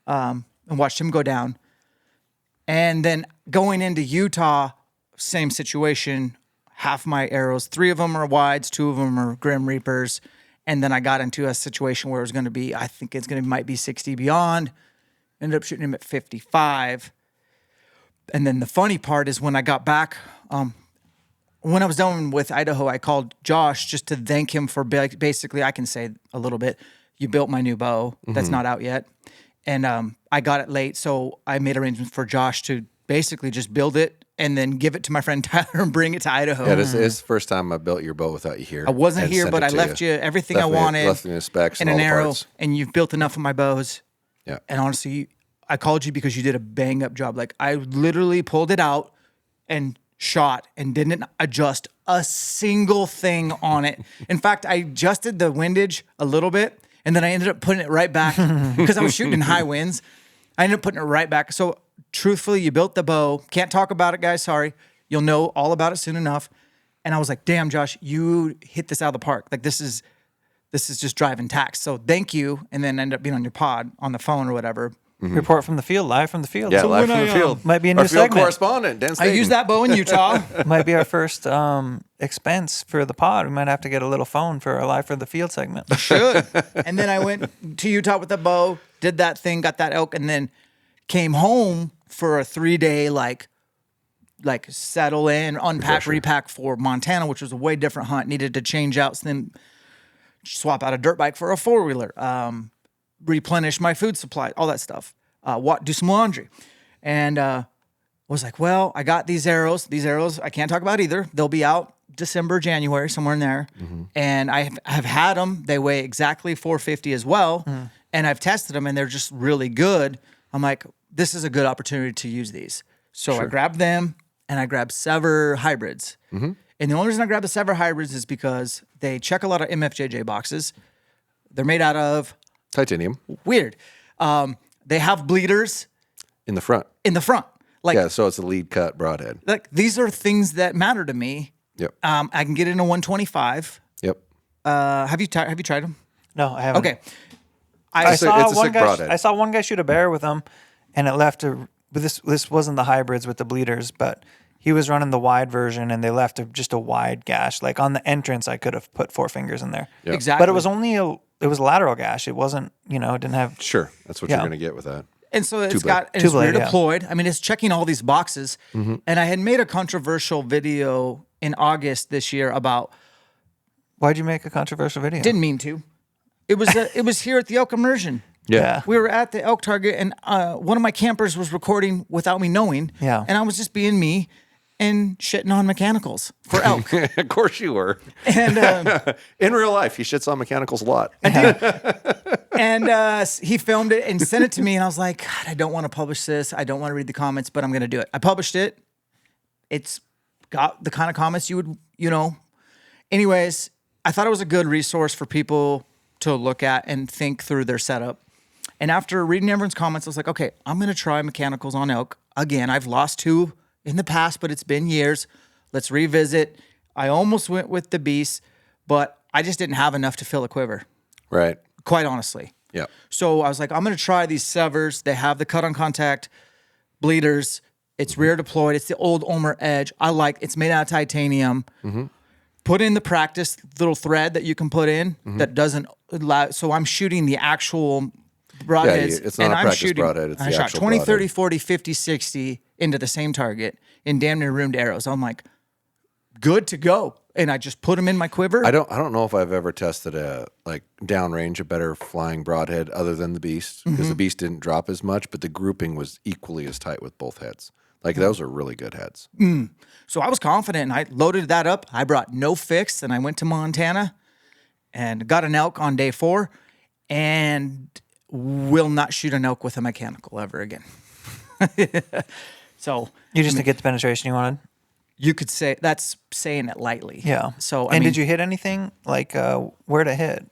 and watched him go down. And then going into Utah, same situation. Half my arrows, 3 of them are wides, 2 of them are Grim Reapers. And then I got into a situation where it was going to be, I think it's going to might be 60 beyond. Ended up shooting him at 55. And then the funny part is when I got back, when I was done with Idaho, I called Josh just to thank him for basically, I can say a little bit, you built my new bow. That's not out yet. And I got it late, so I made arrangements for Josh to basically just build it and then give it to my friend Tyler and bring it to Idaho. Yeah, this is the first time I built your bow without you here. I wasn't and here, sent but it I to left you everything I wanted. Left me the specs and and an all the arrow, parts. and you've built enough of my bows. Yeah. And honestly, I called you because you did a bang up job. Like I literally pulled it out and shot and didn't adjust a single thing on it. In fact, I adjusted the windage a little bit and then I ended up putting it right back because I was shooting in high winds. I ended up putting it right back. So truthfully, you built the bow. Can't talk about it, guys. Sorry. You'll know all about it soon enough. And I was like, damn, Josh, you hit this out of the park. Like this is just driving tax. So thank you. And then end up being on your pod on the phone or whatever. Report from the field, live from the field. Yeah, So live when from the field. Might be a Our new field segment. correspondent, Dan I Staten. used that bow in Utah. Might be our first expense for the pod. We might have to get a little phone for our live from the field segment. Should. And then I went to Utah with the bow, did that thing, got that elk, and then came home for a 3-day like settle in, unpack, repack for Montana, which was a way different hunt. Needed to change out, so then swap out a dirt bike for a 4-wheeler, replenish my food supply, all that stuff. Do some laundry. And was like, well, I got these arrows. These arrows, I can't talk about either. They'll be out December, January, somewhere in there. And I have had them. They weigh exactly 450 as well. And I've tested them and they're just really good. I'm like, this is a good opportunity to use these. So I grabbed them and I grabbed Sever hybrids. And the only reason I grabbed the Sever hybrids is because they check a lot of MFJJ boxes. They're made out of Titanium weird. They have bleeders in the front. in the front. Like, Yeah, so it's a lead cut broadhead. like these are things that matter to me. Yep. I can get in a 125. Yep. Have you tried them? No, I haven't. Okay. I It's a saw one sick guy. broadhead. I saw one guy shoot a bear with them, and it left a. But this wasn't the hybrids with the bleeders, but he was running the wide version, and they left just a wide gash. Like on the entrance, I could have put 4 fingers in there. Yep. Exactly. But it was only it was a lateral gash. It wasn't, it didn't have. Sure, that's what Yeah. you're going to get with that. And so it's Two-blade. got, and it's Two-blade, rear yeah. deployed. I mean, it's checking all these boxes. And I had made a controversial video in August this year about, Why'd you make a controversial video? didn't mean to. It was here at the elk immersion. Yeah. We were at the elk target, and one of my campers was recording without me knowing. Yeah. And I was just being me and shitting on mechanicals for elk. Of course you were. And In real life, he shits on mechanicals a lot. and he filmed it and sent it to me, and I was like, God, I don't want to publish this. I don't want to read the comments, but I'm going to do it. I published it. It's got the kind of comments you would, Anyways, I thought it was a good resource for people to look at and think through their setup. And after reading everyone's comments, I was like, okay, I'm going to try mechanicals on elk. Again, I've lost 2 in the past, but it's been years. Let's revisit. I almost went with the beast, but I just didn't have enough to fill a quiver, Right. quite honestly. Yeah. So I was like, I'm going to try these severs. They have the cut on contact bleeders. It's rear deployed. It's the old Ulmer edge. It's made out of titanium. Put in the practice little thread that you can put in that doesn't allow. So I'm shooting the actual broadheads. it's not and a I'm practice shooting, broadhead, it's I the shot actual 20, 30, broadhead. 40, 50, 60 into the same target in damn near roomed arrows. I'm like, good to go. And I just put them in my quiver. I don't know if I've ever tested downrange a better flying broadhead other than the beast, because the beast didn't drop as much, but the grouping was equally as tight with both heads. Like those are really good heads. So I was confident, and I loaded that up. I brought no fix, and I went to Montana and got an elk on day 4, and will not shoot an elk with a mechanical ever again. So You just didn't get the penetration you wanted? you could say that's saying it lightly. Yeah. So And did you hit anything? Like, where to hit?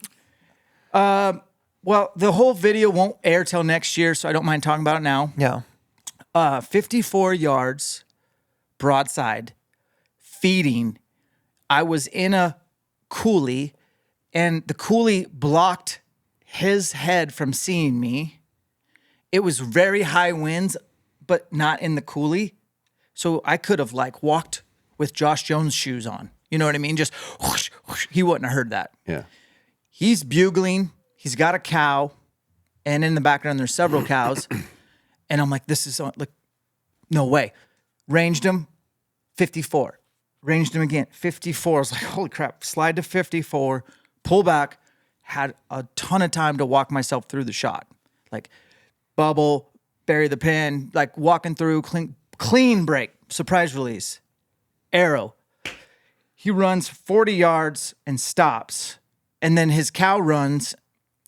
Well, the whole video won't air till next year, so I don't mind talking about it now. Yeah. 54 yards broadside feeding. I was in a coulee, and the coulee blocked his head from seeing me. It was very high winds, but not in the coulee. So I could have walked with Josh Jones shoes on. You know what I mean? Just whoosh, whoosh. He wouldn't have heard that. Yeah. He's bugling. He's got a cow, and in the background there's several cows. And I'm like, this is no way. Ranged him, 54. Ranged him again, 54. I was like, holy crap. Slide to 54, pull back. Had a ton of time to walk myself through the shot. Bubble, bury the pin, walking through, clean break, surprise release, arrow. He runs 40 yards and stops. And then his cow runs,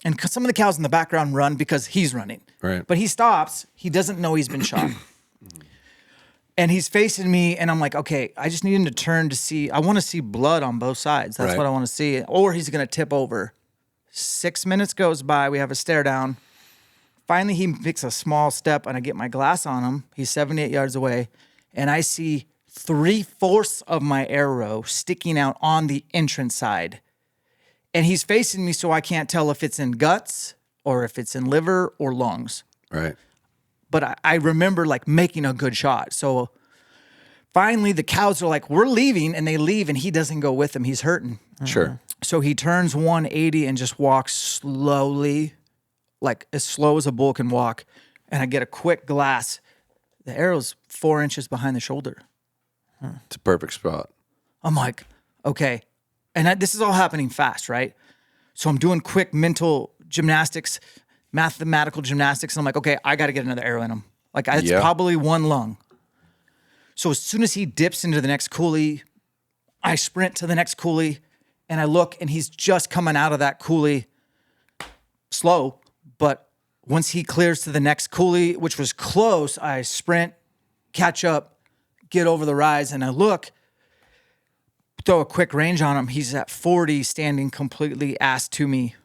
and some of the cows in the background run because he's running. Right. But he stops. He doesn't know he's been shot. And he's facing me, and I'm like, okay, I just need him to turn to see. I want to see blood on both sides. That's Right. what I want to see. Or he's going to tip over. 6 minutes goes by. We have a stare down. Finally, he makes a small step, and I get my glass on him. He's 78 yards away, and I see 3/4 of my arrow sticking out on the entrance side. And he's facing me, so I can't tell if it's in guts or if it's in liver or lungs. Right. But I remember making a good shot. So finally the cows are like, we're leaving, and they leave, and he doesn't go with them. He's hurting. Sure. So he turns 180 and just walks slowly, as slow as a bull can walk. And I get a quick glass. The arrow's 4 inches behind the shoulder. It's a perfect spot. I'm like, okay. And this is all happening fast, right? So I'm doing quick mental gymnastics, mathematical gymnastics. And I'm like, okay, I got to get another arrow in him. It's Yeah. probably one lung. So as soon as he dips into the next coulee, I sprint to the next coulee, and I look, and he's just coming out of that coulee slow. But once he clears to the next coulee, which was close, I sprint, catch up, get over the rise, and I look, throw a quick range on him. He's at 40, standing completely ass to me.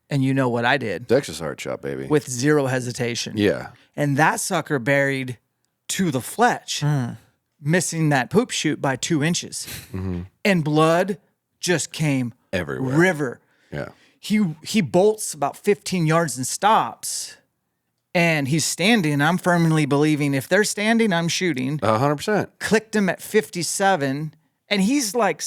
And you know what I did? Texas hard shot, baby. With zero hesitation. Yeah. And that sucker buried to the fletch, missing that poop chute by 2 inches. And blood just came Everywhere. river. Yeah. He bolts about 15 yards and stops. And he's standing. I'm firmly believing if they're standing, I'm shooting. 100%. Clicked him at 57, And he's like,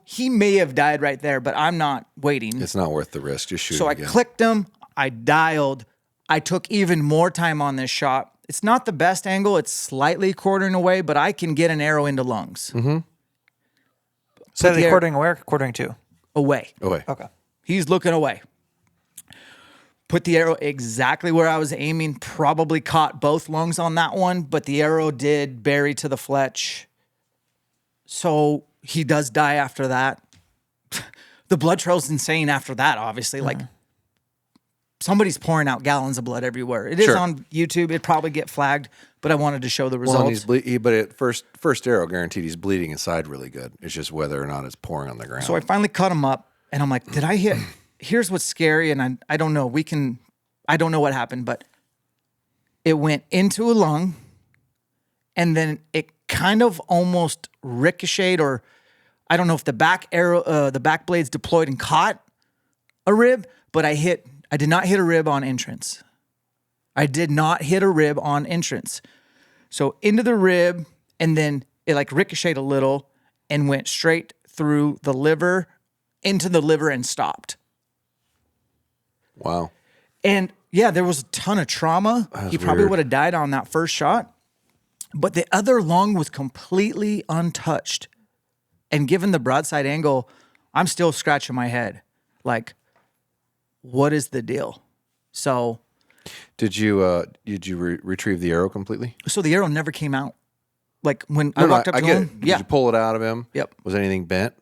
he may have died right there, but I'm not waiting. It's not worth the risk. Just shoot So it I again. clicked him. I dialed. I took even more time on this shot. It's not the best angle. It's slightly quartering away, but I can get an arrow into lungs. So the the air- quartering where? Quartering to. Away. Away. Okay. He's looking away. Put the arrow exactly where I was aiming. Probably caught both lungs on that one, but the arrow did bury to the fletch. So he does die after that. The blood trail's insane after that, obviously. Like, somebody's pouring out gallons of blood everywhere. It is Sure. on YouTube. It'd probably get flagged, but I wanted to show the Well, and results. but at first arrow, guaranteed he's bleeding inside really good. It's just whether or not it's pouring on the ground. So I finally cut him up, and I'm like, did I hit? Here's what's scary, and I don't know. I don't know what happened, but it went into a lung, and then it kind of almost ricocheted, or I don't know if the back blades deployed and caught a rib, but I did not hit a rib on entrance. I did not hit a rib on entrance. So into the rib, and then it like ricocheted a little and went straight through the liver, into the liver and stopped. Wow. And yeah, there was a ton of trauma. He probably weird. would have died on that first shot. But the other lung was completely untouched. And given the broadside angle, I'm still scratching my head. Like, what is the deal? So Did you retrieve the arrow completely? the arrow never came out. Like when I walked up to get him. it. Did Yeah. you pull it out of him? Yep. Was anything bent?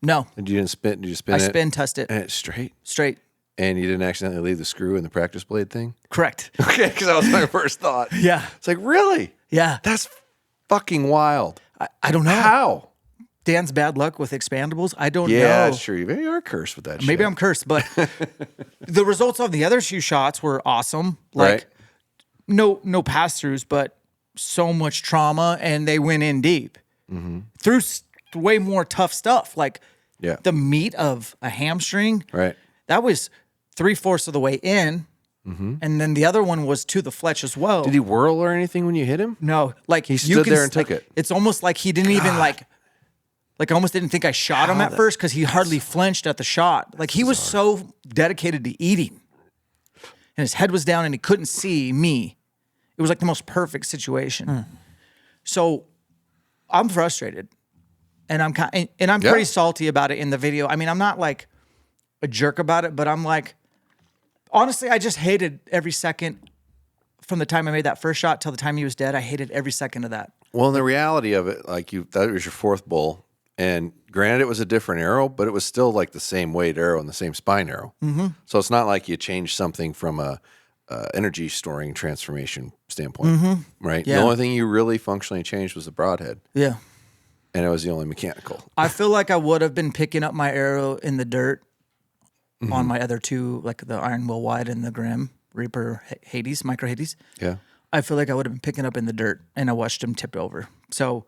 No. Did you spin I it? spin tussed it And it's straight. straight. And you didn't accidentally leave the screw in the practice blade thing? Correct. Okay, because that was my first thought. Yeah. It's like, really? Yeah. That's fucking wild. I don't know. How? Dan's bad luck with expandables. I don't Yeah, know. that's true. Maybe you are cursed with that shit. Maybe I'm cursed, but the results of the other two shots were awesome. Like Right. no pass-throughs, but so much trauma, and they went in deep through way more tough stuff. Like Yeah. the meat of a hamstring. Right. That was 3/4 of the way in, and then the other one was to the fletch as well. Did he whirl or anything when you hit him? No, like He stood there and took it. It's almost like he didn't even like I almost didn't think I shot him at first because he hardly flinched at the shot. Like he was so dedicated to eating, and his head was down and he couldn't see me. It was like the most perfect situation. So I'm frustrated, and I'm pretty salty about it in the video. I mean, I'm not like a jerk about it, but I'm like, honestly, I just hated every second from the time I made that first shot till the time he was dead. I hated every second of that. Well, in the reality of it, like that was your fourth bull. And granted, it was a different arrow, but it was still like the same weight arrow and the same spine arrow. Mm-hmm. So it's not like you changed something from a energy storing transformation standpoint, right? Yeah. The only thing you really functionally changed was the broadhead, Yeah. and it was the only mechanical. I feel like I would have been picking up my arrow in the dirt on my other two, like the Iron Will Wide and the Grim Reaper Hades, Micro Hades. Yeah. I feel like I would have been picking up in the dirt, and I watched him tip over. So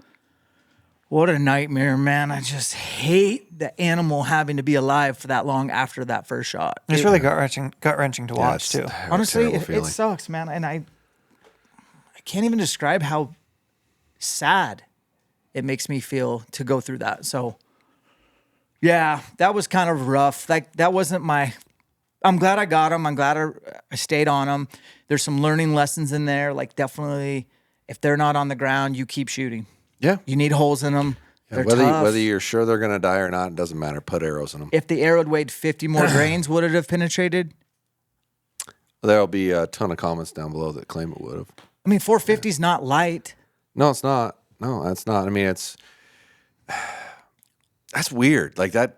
what a nightmare, man. I just hate the animal having to be alive for that long after that first shot. It's really gut wrenching to watch too. Honestly, Terrible it feeling. sucks, man. And I can't even describe how sad it makes me feel to go through that. So, yeah, that was kind of rough. Like, that wasn't my... I'm glad I got him. I'm glad I stayed on him. There's some learning lessons in there. Like, definitely, if they're not on the ground, you keep shooting. Yeah. You need holes in them. They're tough. Whether you're sure they're going to die or not, it doesn't matter. Put arrows in them. If the arrow had weighed 50 more grains, would it have penetrated? There'll be a ton of comments down below that claim it would have. I mean, 450 is not light. No, it's not. No, that's not. I mean, that's weird. Like that.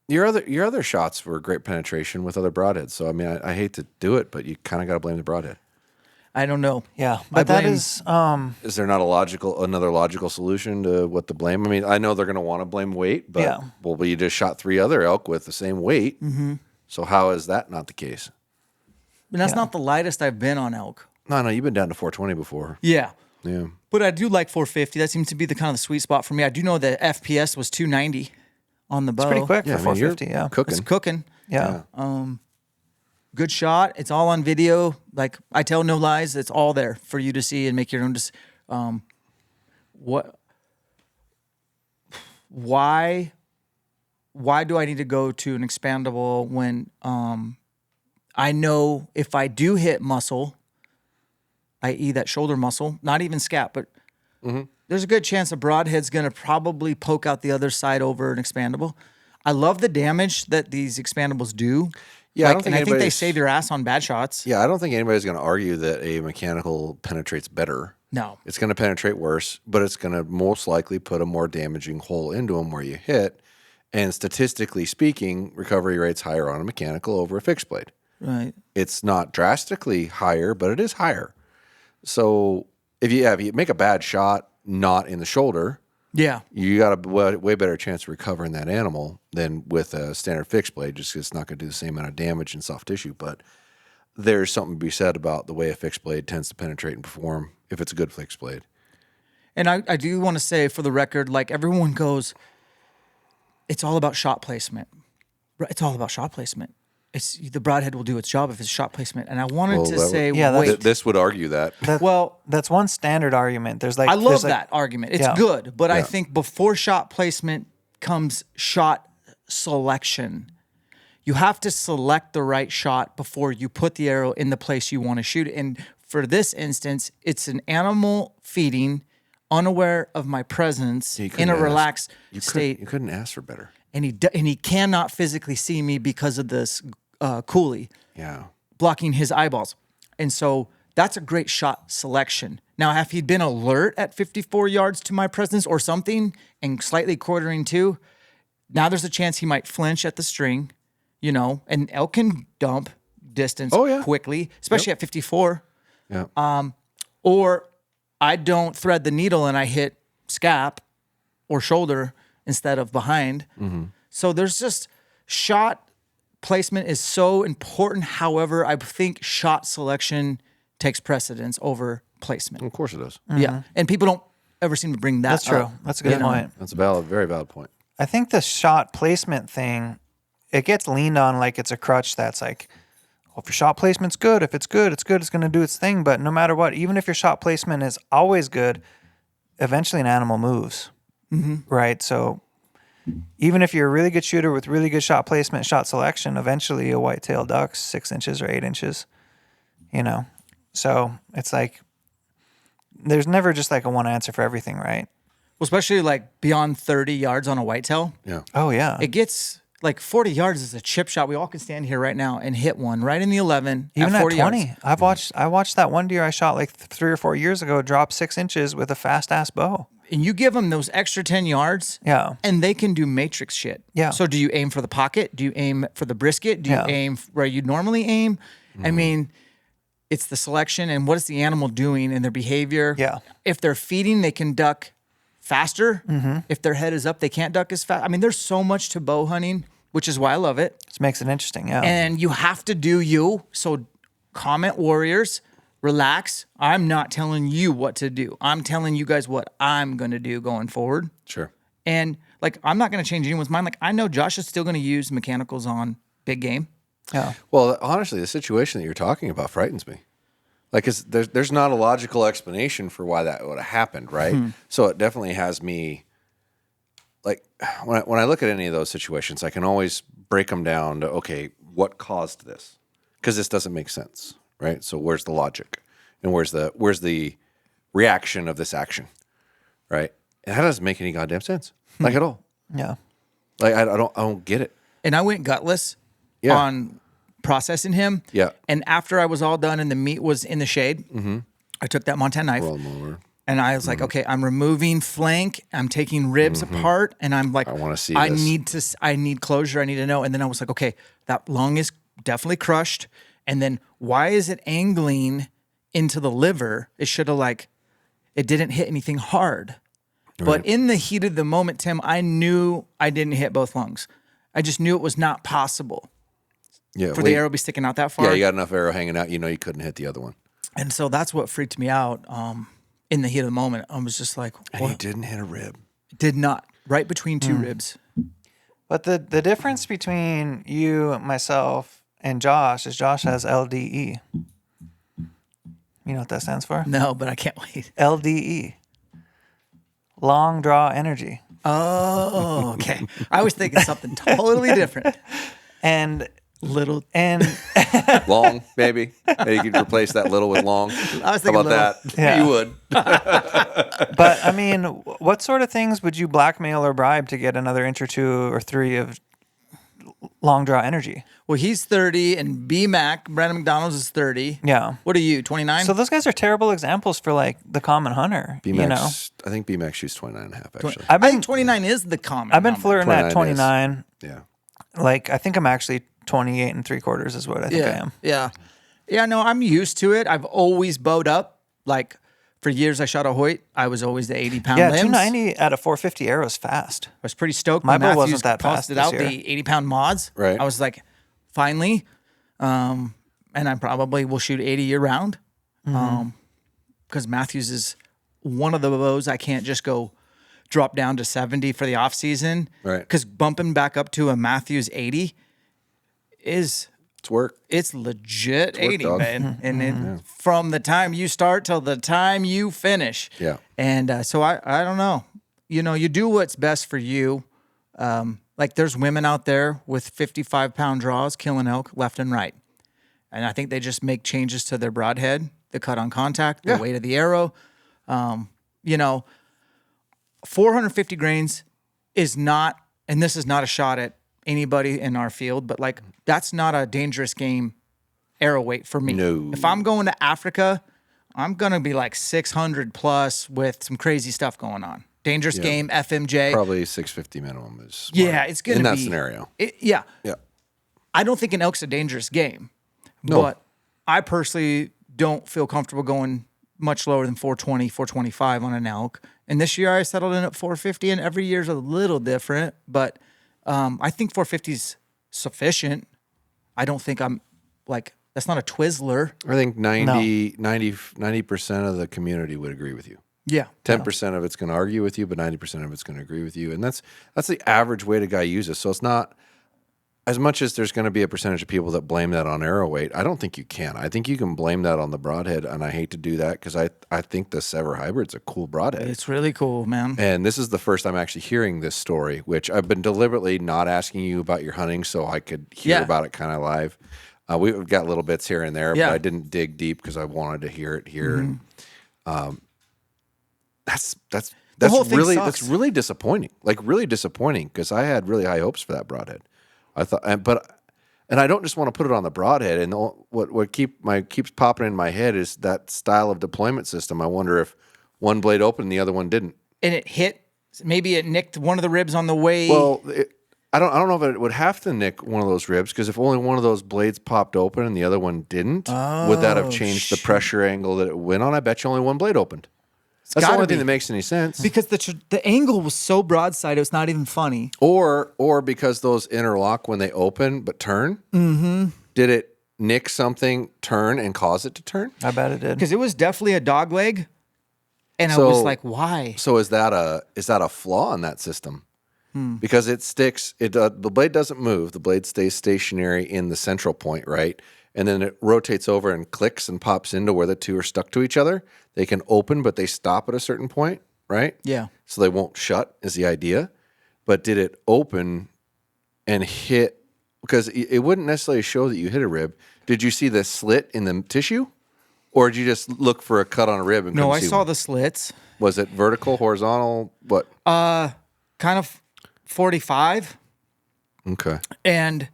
Your other shots were great penetration with other broadheads. So I mean, I hate to do it, but you kind of got to blame the broadhead. I don't know. Yeah, but that blame- is Is there not another logical solution to what to blame? I mean, I know they're going to want to blame weight, but Yeah. well, you just shot 3 other elk with the same weight. Mm-hmm. So how is that not the case? And that's not the lightest I've been on elk. No, you've been down to 420 before. Yeah. Yeah. But I do like 450. That seems to be the kind of the sweet spot for me. I do know the FPS was 290 on the bow. pretty quick Yeah, for I mean, you're 450. Yeah, cooking. It's cooking. yeah. Good shot. It's all on video. Like, I tell no lies. It's all there for you to see and make your own. why do I need to go to an expandable when I know if I do hit muscle, i.e. that shoulder muscle, not even scap, but there's a good chance a broadhead's going to probably poke out the other side over an expandable. I love the damage that these expandables do. Yeah, I think they save your ass on bad shots. Yeah, I don't think anybody's going to argue that a mechanical penetrates better. No. It's going to penetrate worse, but it's going to most likely put a more damaging hole into them where you hit. And statistically speaking, recovery rate's higher on a mechanical over a fixed blade. Right. It's not drastically higher, but it is higher. So if you make a bad shot not in the shoulder, Yeah. you got a way better chance of recovering that animal than with a standard fixed blade, just 'cause it's not going to do the same amount of damage in soft tissue. But there's something to be said about the way a fixed blade tends to penetrate and perform if it's a good fixed blade. And I do want to say for the record, like everyone goes, it's all about shot placement. It's all about shot placement. It's the broadhead will do its job if it's shot placement. And I wanted to say, wait. This would argue that. Well, That's one standard argument. There's like I love that argument. It's Yeah. good, but I Yeah. think before shot placement comes shot selection. You have to select the right shot before you put the arrow in the place you want to shoot it. And for this instance, it's an animal feeding, unaware of my presence, You in couldn't a ask- relaxed You state, couldn't ask for better. and he cannot physically see me because of this coolie Yeah. blocking his eyeballs. And so that's a great shot selection. Now, if he'd been alert at 54 yards to my presence or something and slightly quartering to, now there's a chance he might flinch at the string, and elk can dump distance quickly, especially at 54. Yeah. Or I don't thread the needle and I hit scap or shoulder instead of behind. So there's just shot placement is so important. However, I think shot selection takes precedence over placement. Of course it does. Yeah. And people don't ever seem to bring that That's true. up. That's a good point. That's a very valid point. I think the shot placement thing, it gets leaned on like it's a crutch that's like, well, if your shot placement's good, if it's good, it's going to do its thing. But no matter what, even if your shot placement is always good, eventually an animal moves, right? So even if you're a really good shooter with really good shot placement, shot selection, eventually a white-tailed duck's 6 inches or 8 inches, So it's like there's never just like a one answer for everything, right? Well, especially like beyond 30 yards on a whitetail. Yeah. Oh, yeah. It gets like 40 yards is a chip shot. We all can stand here right now and hit one right in the 11 Even at 40 at 20, yards. I watched that one deer I shot like 3 or 4 years ago drop 6 inches with a fast ass bow. And you give them those extra 10 yards, Yeah. and they can do matrix shit. Yeah. So do you aim for the pocket? Do you aim for the brisket? Do you Yeah. aim where you normally aim? I mean, it's the selection and what is the animal doing in their behavior. Yeah. If they're feeding, they can duck faster. If their head is up, they can't duck as fast. I mean, there's so much to bow hunting, which is why I love it. This makes it interesting. Yeah. And you have to do you. So comment warriors, relax. I'm not telling you what to do. I'm telling you guys what I'm going to do going forward. Sure. And like, I'm not going to change anyone's mind. Like, I know Josh is still going to use mechanicals on big game. yeah. Well, honestly, the situation that you're talking about frightens me. Like, there's not a logical explanation for why that would have happened, right? So it definitely has me. Like, when I look at any of those situations, I can always break them down to, okay, what caused this? Because this doesn't make sense, right? So where's the logic, and where's the reaction of this action, right? And that doesn't make any goddamn sense, like at all. Yeah. Like I don't get it. And I went gutless Yeah. on processing him. Yeah. And after I was all done and the meat was in the shade, I took that Montana knife. Roll 'em over. And I was like, okay, I'm removing flank. I'm taking ribs apart, and I'm like, I wanna see I this. need closure. I need to know. And then I was like, okay, that lung is definitely crushed. And then why is it angling into the liver? It should have it didn't hit anything hard. But in the heat of the moment, Tim, I knew I didn't hit both lungs. I just knew it was not possible for the arrow to be sticking out that far. Yeah, you got enough arrow hanging out. You know you couldn't hit the other one. And so that's what freaked me out. In the heat of the moment, I was just like, And you what? didn't hit a rib. Did not. Right between two ribs. But the difference between you, myself, and Josh is Josh has LDE. You know what that stands for? No, but I can't wait. LDE. Long draw energy. Oh, okay. I was thinking something totally different. And Little. and Long, maybe. Maybe you could replace that little with long. I was How thinking about that? Yeah. You would. but I mean, what sort of things would you blackmail or bribe to get another inch or 2 or 3 of long draw energy? Well, he's 30, and B-Mac, Brandon McDonald's is 30. Yeah. What are you, 29? So those guys are terrible examples for like the common hunter. B-Max, You know, I think B-Max shoots 29 and a half, actually. I've I been think 29 is the common I've been number. flirting at 29 29. Yeah. Like I think I'm actually 28 3/4 is what I think I am. Yeah. Yeah, no, I'm used to it. I've always bowed up. Like, for years I shot a Hoyt. I was always the 80-pound Yeah, limbs. 290 at a 450 arrow is fast. I was pretty stoked My when bow Matthews wasn't that fast posted this out year. the 80-pound mods. Right. I was like, finally. And I probably will shoot 80 year-round. Because Matthews is one of the bows I can't just go drop down to 70 for the off-season. Right. Because bumping back up to a Matthews 80 is... It's work. It's legit work, 80, dog. man. And then from the time you start till the time you finish. Yeah. And so I don't know. You know, you do what's best for you. Like there's women out there with 55-pound draws killing elk left and right. And I think they just make changes to their broadhead, the cut on contact, the weight of the arrow. You know, 450 grains is not, and this is not a shot at anybody in our field, but like that's not a dangerous game arrow weight for me. No. If I'm going to Africa, I'm gonna be like 600 plus with some crazy stuff going on. Dangerous game, FMJ. Probably 650 minimum is smart Yeah, it's gonna in that be scenario. Yeah, Yeah. I don't think an elk's a dangerous game, No. but I personally don't feel comfortable going much lower than 420, 425 on an elk. And this year I settled in at 450, and every year's a little different, but I think 450 is sufficient. I don't think I'm like, that's not a Twizzler. I think 90% of the community would agree with you. Yeah. 10% of it's going to argue with you, but 90% of it's going to agree with you. And that's the average weight a guy uses. So it's not, as much as there's going to be a percentage of people that blame that on arrow weight, I don't think you can. I think you can blame that on the broadhead, and I hate to do that because I think the Sever Hybrid's a cool broadhead. It's really cool, man. And this is the first I'm actually hearing this story, which I've been deliberately not asking you about your hunting so I could hear about it kind of live. We've got little bits here and there, but I didn't dig deep because I wanted to hear it here. And, that's whole thing really sucks. that's really disappointing. Like really disappointing because I had really high hopes for that broadhead. I thought, and I don't just want to put it on the broadhead. And what keeps popping in my head is that style of deployment system. I wonder if one blade opened and the other one didn't. And it hit, maybe it nicked one of the ribs on the way. Well, I don't know if it would have to nick one of those ribs because if only one of those blades popped open and the other one didn't, would that have changed the pressure angle that it went on? I bet you only one blade opened. That's the gotta only thing be. that makes any sense. Because the angle was so broadside, it's not even funny. Or because those interlock when they open but turn. Mm-hmm. Did it nick something, turn, and cause it to turn? I bet it did. Because it was definitely a dog leg. And I was like, why? So is that a flaw in that system? Because it sticks. The blade doesn't move. The blade stays stationary in the central point, right? And then it rotates over and clicks and pops into where the two are stuck to each other. They can open, but they stop at a certain point, right? Yeah. So they won't shut is the idea. But did it open and hit? Because it wouldn't necessarily show that you hit a rib. Did you see the slit in the tissue? Or did you just look for a cut on a rib? And No, I see saw one? the slits. Was it vertical, horizontal? What? Kind of 45 Okay. and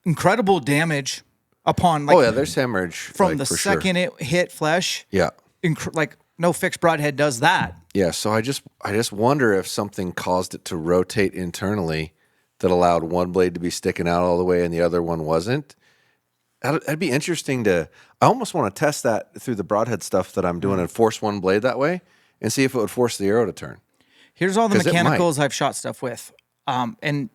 incredible damage upon like Oh yeah, there's hemorrhage from like, the for second Sure. it hit flesh. Yeah. Like no fixed broadhead does that. Yeah. So I just wonder if something caused it to rotate internally that allowed one blade to be sticking out all the way and the other one wasn't. That'd be interesting to. I almost want to test that through the broadhead stuff that I'm doing and force one blade that way and see if it would force the arrow to turn. Here's all the 'Cause it might. mechanicals I've shot stuff with. And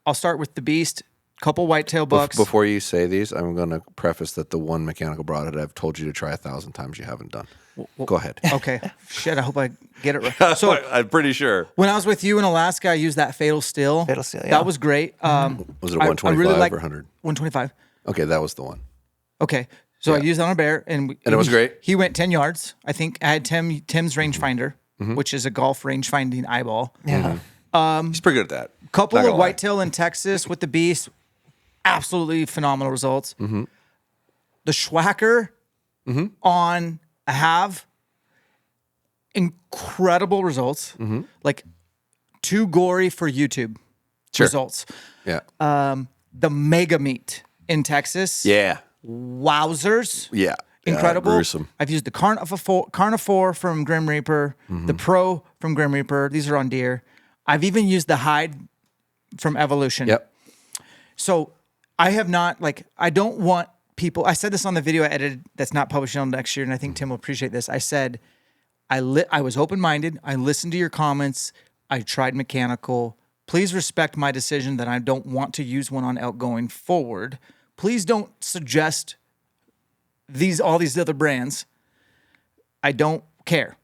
I'll start with the Beast, couple whitetail bucks. Before you say these, I'm going to preface that the one mechanical broadhead I've told you to try 1,000 times you haven't done. Go ahead. Okay. Shit, I hope I get it right. So I'm pretty sure. when I was with you in Alaska, I used that Fatal Steel. Fatal Steel, yeah. That was great. Was it a 125 or 100? 125. Okay, that was the one. Okay. So I used that on a bear, and it was great? He went 10 yards. I think I had Tim's rangefinder, which is a golf range finding eyeball. Yeah. He's pretty good at that. Couple Not of gonna lie. whitetail in Texas with the beast. Absolutely phenomenal results. Mm-hmm. The Schwacker on a halve, incredible results. Like too gory for YouTube Sure. results. Yeah. The Mega Meat in Texas. Yeah. Wowzers. Yeah. Incredible. Gruesome. I've used the Carnivore from Grim Reaper, the Pro from Grim Reaper. These are on deer. I've even used the Hide from Evolution. Yep. So I have not, I don't want people, I said this on the video I edited that's not published until next year, and I think Tim will appreciate this. I said, I was open-minded. I listened to your comments. I tried mechanical. Please respect my decision that I don't want to use one on elk going forward. Please don't suggest all these other brands. I don't care.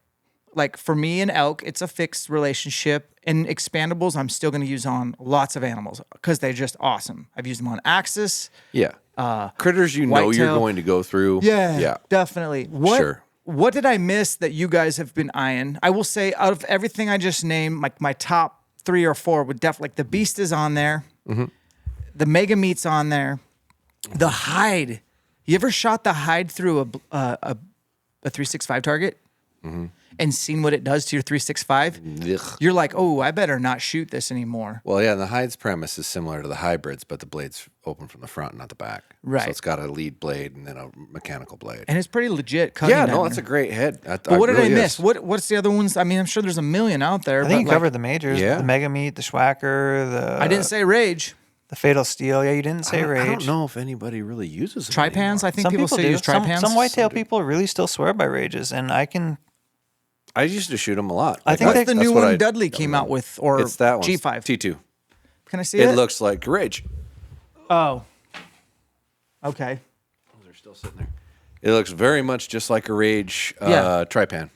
Like for me and elk, it's a fixed relationship. And expandables, I'm still going to use on lots of animals because they're just awesome. I've used them on Axis. Yeah. Critters you know you're whitetail. going to go through. Yeah, definitely. Sure. What did I miss that you guys have been eyeing? I will say out of everything I just named, like my top 3 or 4 would definitely, like the Beast is on there. The Mega Meat's on there. The Hide. You ever shot the Hide through a 365 target and seen what it does to your 365? Ugh. You're like, oh, I better not shoot this anymore. Well, yeah, and the Hide's premise is similar to the hybrids, but the blade's open from the front, not the back. Right. So it's got a lead blade and then a mechanical blade. And it's pretty legit cutting. Yeah, down no, that's a there. great head. But what did I really miss? is. What's the other ones? I mean, I'm sure there's a million out there. I think you but, covered the majors. Yeah. The Mega Meat, the Schwacker, I didn't say Rage. the Fatal Steel. Yeah, you didn't say Rage. I don't know if anybody really uses them Tripans. anymore. I think Some people people still do. use tripans. Some whitetail people really still swear by Rages, and I used to shoot them a lot. I think What's they- the that's new what one I- Dudley came out with, or It's that one. G5? T2. Can I see it? It looks like Rage. Oh. Okay. They're still sitting there. It looks very much just like a Rage Yeah. tripan.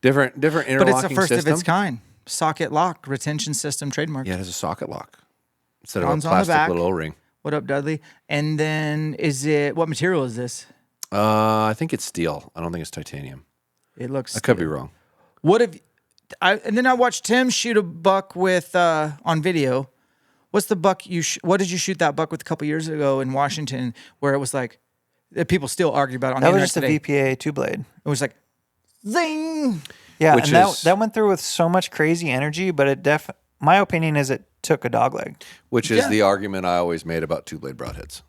Different interlocking But it's the first system. of its kind. Socket lock retention system trademark. Yeah, it has a socket lock instead Ron's of a on the plastic back. little O-ring. What up, Dudley? And then what material is this? I think it's steel. I don't think it's titanium. It looks. I could be wrong. And then I watched Tim shoot a buck with on video. What's the buck what did you shoot that buck with a couple years ago in Washington where it was like people still argue about it on that the was internet just a today. VPA 2-blade. It was like zing. Yeah, Which and is- that went through with so much crazy energy, but my opinion is it took a dog leg. Which is Yeah. the argument I always made about 2-blade broadheads.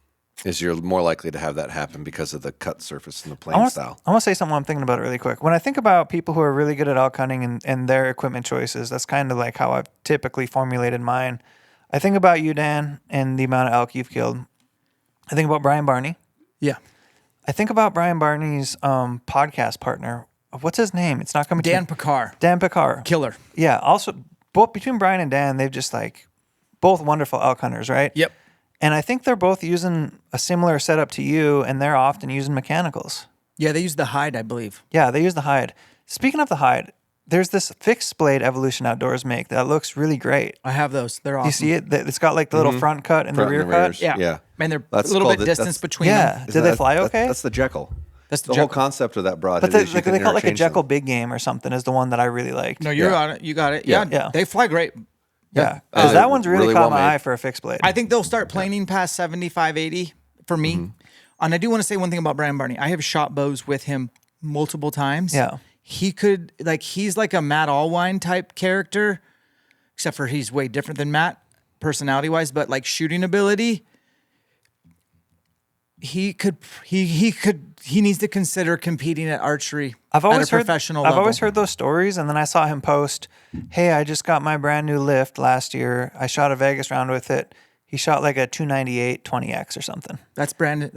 Is you're more likely to have that happen because of the cut surface and the plane style. I want to say something I'm thinking about it really quick. When I think about people who are really good at elk hunting and their equipment choices, that's kind of like how I've typically formulated mine. I think about you, Dan, and the amount of elk you've killed. I think about Brian Barney. Yeah. I think about Brian Barney's podcast partner. What's his name? It's not coming Dan to me. Picard. Dan Picard. Killer. Yeah. Also, both between Brian and Dan, they've just both wonderful elk hunters, right? Yep. And I think they're both using a similar setup to you, and they're often using mechanicals. Yeah, they use the Hide, I believe. Yeah, they use the Hide. Speaking of the Hide, there's this fixed blade Evolution Outdoors make that looks really great. I have those. They're awesome. You see it? It's got like the little front cut and Front the rear and cut. rears. Yeah. Yeah. And they're That's a little called bit it- distance that's- between Yeah. them. Did they fly okay? That's the Jekyll. That's the whole Jekyll. concept of that broadhead. But is you can they call it like a interchange Jekyll them. Big Game or something is the one that I really liked. No, you're Yeah. on it. You got it. Yeah. Yeah. They fly great. Yeah. Because that one's really, really caught well my made. eye for a fixed blade. I think they'll start planing past 75, 80 for me. And I do want to say one thing about Brian Barney. I have shot bows with him multiple times. Yeah. He could, he's like a Matt Allwine type character, except for he's way different than Matt personality wise, but like shooting ability, he needs to consider competing at archery I've always at a professional I've level. always heard those stories, and then I saw him post, "Hey, I just got my brand new lift last year. I shot a Vegas round with it. He shot like a 298 20X or something." That's Brian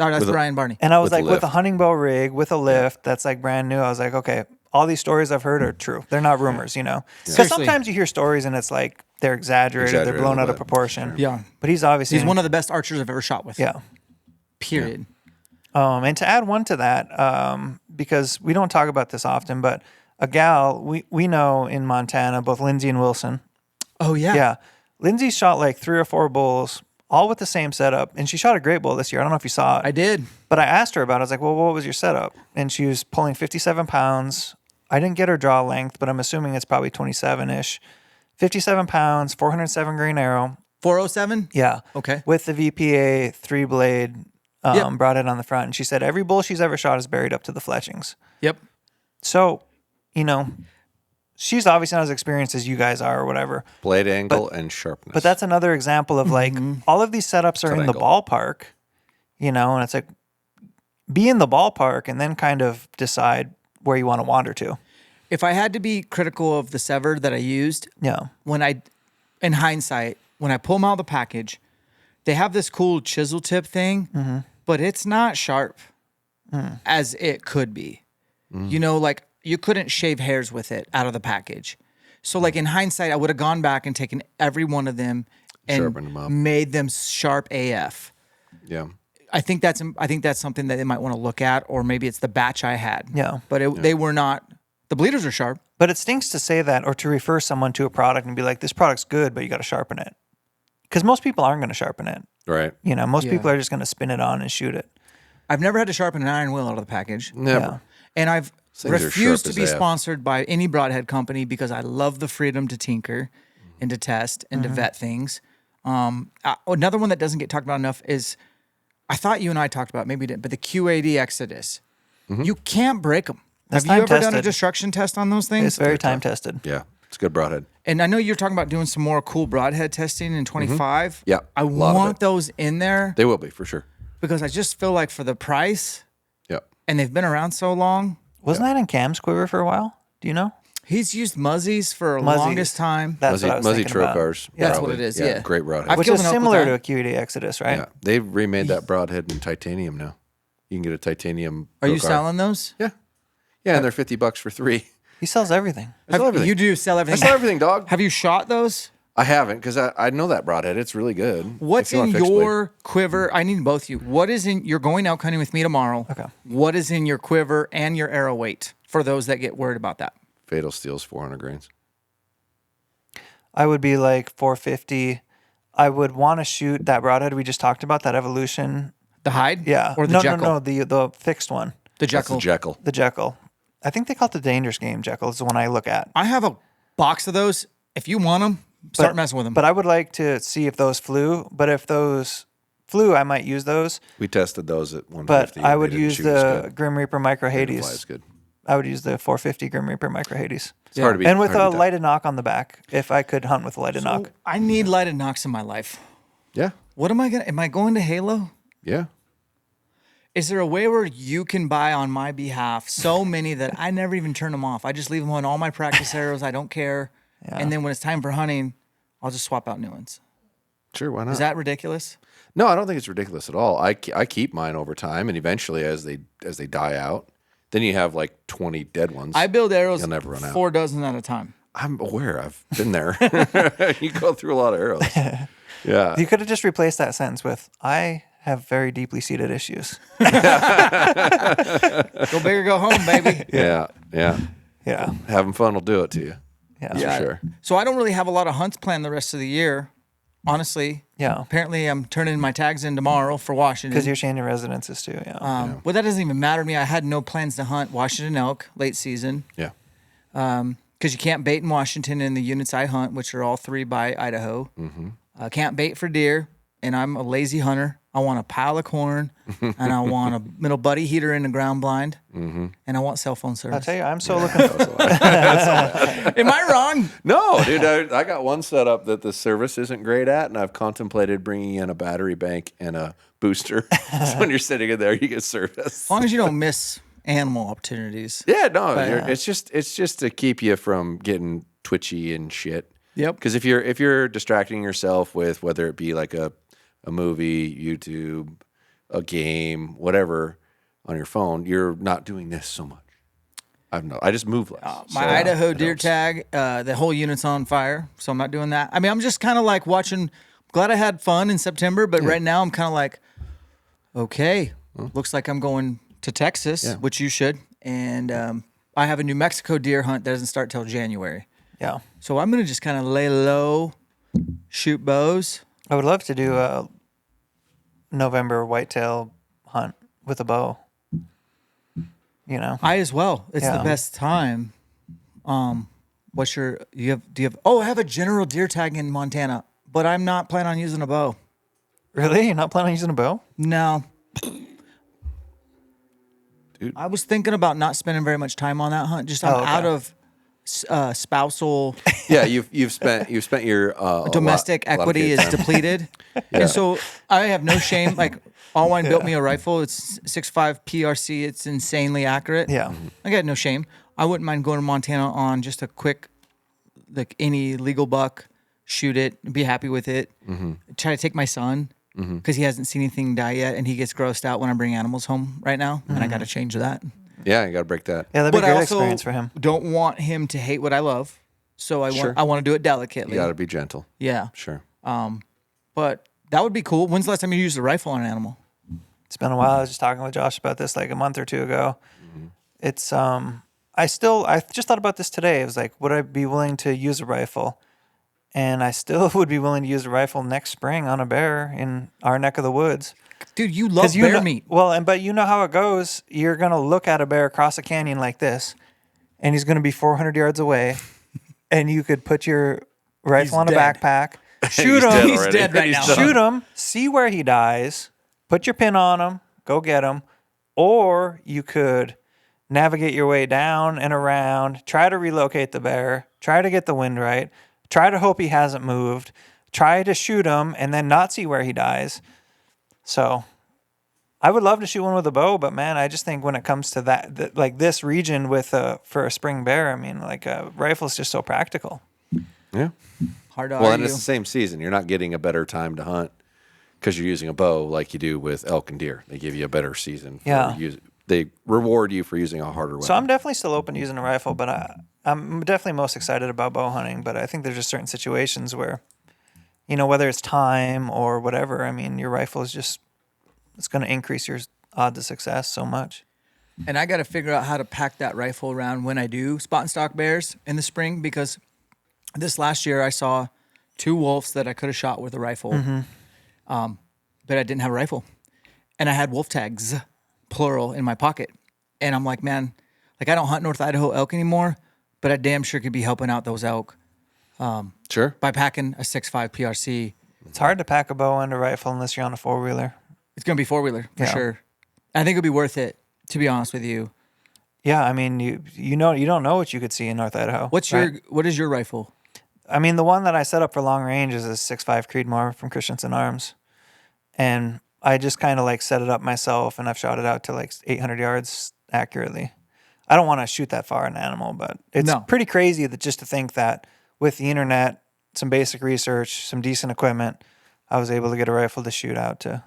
Barney. And I was With a like, with a lift. hunting bow rig with a lift that's like brand new. I was like, okay, all these stories I've heard are true. They're not rumors, Because Seriously. sometimes you hear stories and it's like they're exaggerated, they're Exaggerated blown a out of little bit. proportion. Yeah. But he's obviously He's one of the best archers I've ever shot with. yeah. Period. And to add one to that, because we don't talk about this often, but a gal we know in Montana, both Lindsay and Wilson. Oh, yeah. Yeah. Lindsay shot like 3 or 4 bulls, all with the same setup. And she shot a great bull this year. I don't know if you saw it. I did. But I asked her about it. I was like, well, what was your setup? And she was pulling 57 pounds. I didn't get her draw length, but I'm assuming it's probably 27-ish. 57 pounds, 407 grain arrow. 407. Yeah. Okay. With the VPA 3-blade Yep. broadhead on the front. And she said every bull she's ever shot is buried up to the fletchings. Yep. So, she's obviously not as experienced as you guys are or whatever. Blade angle and sharpness. But that's another example of like all of these setups are Cut in the angle. ballpark, and it's like be in the ballpark and then kind of decide where you want to wander to. If I had to be critical of the sever that I used, Yeah. in hindsight, when I pull them out of the package, they have this cool chisel tip thing, but it's not sharp as it could be. Like you couldn't shave hairs with it out of the package. So like in hindsight, I would have gone back and taken every one of them and Sharpened them up. made them sharp AF. Yeah. I think that's something that they might want to look at, or maybe it's the batch I had. Yeah. But they were not. The bleeders are sharp. But it stinks to say that or to refer someone to a product and be like, this product's good, but you got to sharpen it. Because most people aren't going to sharpen it. Right. Most Yeah. people are just going to spin it on and shoot it. I've never had to sharpen an iron wheel out of the package. Never. Yeah. And I've Things are refused sharp to as be AF. sponsored by any broadhead company because I love the freedom to tinker and to test and to vet things. Another one that doesn't get talked about enough is, I thought you and I talked about, maybe you didn't, but the Q80 Exodus. You can't break them. That's Have you ever done a time-tested. destruction test on those things? It's very time tested. Yeah. It's a good broadhead. And I know you're talking about doing some more cool broadhead testing in 25. Yeah, I a lot of want it. those in there They will be for sure. because I just feel like for the price, Yeah. and they've been around so long, Wasn't that in Cam's quiver for a while? Do you know? he's used Muzzies for the Muzzies. longest time. That's what I was Muzzy thinking about. Trocars. That's what probably. it is, yeah. Great broadhead. I've Which killed is an elk with similar that. to a Q80 Exodus, right? Yeah. They've remade that broadhead in titanium now. You can get a titanium. Are you Trocar. selling those? Yeah. Yeah, and they're $50 for 3. He sells everything. I sell everything. You do sell I everything. sell everything, dog. Have you shot those? I haven't because I know that broadhead. It's really good. What's If you in want fixed blade. your quiver? I need both of you. What is in? You're going elk hunting with me tomorrow. Okay. What is in your quiver and your arrow weight for those that get worried about that? Fatal Steel's 400 grains. I would be like 450. I would want to shoot that broadhead we just talked about, that Evolution. The hide? Yeah. Or the no, Jekyll? No, the fixed one. The That's Jekyll. the Jekyll. The Jekyll. I think they call it the Dangerous Game Jekyll. It's the one I look at. I have a box of those. If you want them, start But- messing with them. But I would like to see if those flew. But if those flew, I might use those. We tested those at 150. But I and would they didn't use shoot as the good. Grim Reaper Micro They didn't fly Hades. as good. I would use the 450 Grim Reaper Micro Hades. It's hard to beat. And with hard to a beat that. lighted knock on the back, if I could hunt with a lighted knock. I need lighted knocks in my life. Yeah. What am I gonna? Am I going to Halo? Yeah. Is there a way where you can buy on my behalf so many that I never even turn them off? I just leave them on all my practice arrows. I don't care. And then when it's time for hunting, I'll just swap out new ones. Sure. Why not? Is that ridiculous? No, I don't think it's ridiculous at all. I keep mine over time, and eventually, as they die out, then you have like 20 dead ones. I build arrows You'll never run out. 4 dozen at a time. I'm aware. I've been there. You go through a lot of arrows. Yeah. You could have just replaced that sentence with, I have very deeply seated issues. Go big or go home, baby. Yeah. Yeah. Yeah. Having fun will do it to you. Yeah. That's for sure. So I don't really have a lot of hunts planned the rest of the year, honestly. Yeah. Apparently, I'm turning my tags in tomorrow for Washington. Because you're changing residences too. Yeah. Well, that doesn't even matter to me. I had no plans to hunt Washington elk late season Yeah. because you can't bait in Washington in the units I hunt, which are all 3 by Idaho. Can't bait for deer, and I'm a lazy hunter. I want a pile of corn, and I want a middle buddy heater in the ground blind, and I want cell phone I'll service. tell you, I'm so looking for Am I wrong? No, dude, I got one setup that the service isn't great at, and I've contemplated bringing in a battery bank and a booster. So when you're sitting in there, you get service. As long as you don't miss animal opportunities. Yeah, no, But, it's just to keep you from getting twitchy and shit. Yep. Because if you're distracting yourself with whether it be like a movie, YouTube, a game, whatever on your phone, you're not doing this so much. I just move less. My So Idaho it deer helps. tag, the whole unit's on fire, so I'm not doing that. I mean, I'm just kind of like watching. Glad I had fun in September, but right now I'm kind of like, okay, looks like I'm going to Texas, which you should, and I have a New Mexico deer hunt that doesn't start till January, Yeah. so I'm gonna just kind of lay low, shoot bows. I would love to do a November whitetail hunt with a bow. You know? I as well. It's Yeah. the best time. What's your? Do you have? Oh, I have a general deer tag in Montana, but I'm not planning on using a bow. Really? You're not planning on using a bow? No. Dude. I was thinking about not spending very much time on that hunt. Just I'm Oh, okay. out of spousal Yeah, you've spent your domestic a lot of equity kids' is time. depleted, and so I have no shame. Like Allwine built me a rifle. It's 6.5 PRC. It's insanely accurate. Yeah. I got no shame. I wouldn't mind going to Montana on just a quick, like any legal buck, shoot it, be happy with it. Try to take my son because he hasn't seen anything die yet, and he gets grossed out when I bring animals home right now, and I got to change that. Yeah, you got to break that. Yeah, that'd be But a I great also experience for him. don't want him to hate what I love, so Sure. I want to do it delicately. You got to be gentle. Yeah, Sure. but that would be cool. When's the last time you used a rifle on an animal? It's been a while. I was just talking with Josh about this like a month or two ago. It's I just thought about this today. It was like, would I be willing to use a rifle? And I still would be willing to use a rifle next spring on a bear in our neck of the woods. Dude, you love You bear know, meat. Well, but you know how it goes. You're gonna look at a bear across a canyon like this, and he's gonna be 400 yards away, and you could put your rifle on a dead. backpack, shoot He's dead him, He's already. dead right He's now. done. shoot him, see where he dies, put your pin on him, go get him, or you could navigate your way down and around, try to relocate the bear, try to get the wind right, try to hope he hasn't moved, try to shoot him, and then not see where he dies. So I would love to shoot one with a bow, but man, I just think when it comes to that like this region with for a spring bear, I mean, like a rifle is just so practical. Yeah. Hard to Well, and argue. it's the same season. You're not getting a better time to hunt because you're using a bow like you do with elk and deer. They give you a better season. Yeah. They reward you for using a harder weapon. So I'm definitely still open to using a rifle, but I'm definitely most excited about bow hunting. But I think there's just certain situations where, you know, whether it's time or whatever, I mean, your rifle is just, it's going to increase your odds of success so much. And I got to figure out how to pack that rifle around when I do spot and stalk bears in the spring, because this last year I saw 2 wolves that I could have shot with a rifle, but I didn't have a rifle. And I had wolf tags, plural, in my pocket. And I'm like, man, like I don't hunt North Idaho elk anymore, but I damn sure could be helping out those elk Sure. by packing a 6.5 PRC. It's hard to pack a bow and a rifle unless you're on a 4-wheeler. It's going to be 4-wheeler for Yeah. sure. I think it'll be worth it, to be honest with you. Yeah, I mean, you know, you don't know what you could see in North Idaho. right? What is your rifle? I mean, the one that I set up for long range is a 6.5 Creedmoor from Christensen Arms. And I just kind of like set it up myself, and I've shot it out to like 800 yards accurately. I don't want to shoot that far an animal, but it's No. pretty crazy that just to think that with the internet, some basic research, some decent equipment, I was able to get a rifle to shoot out to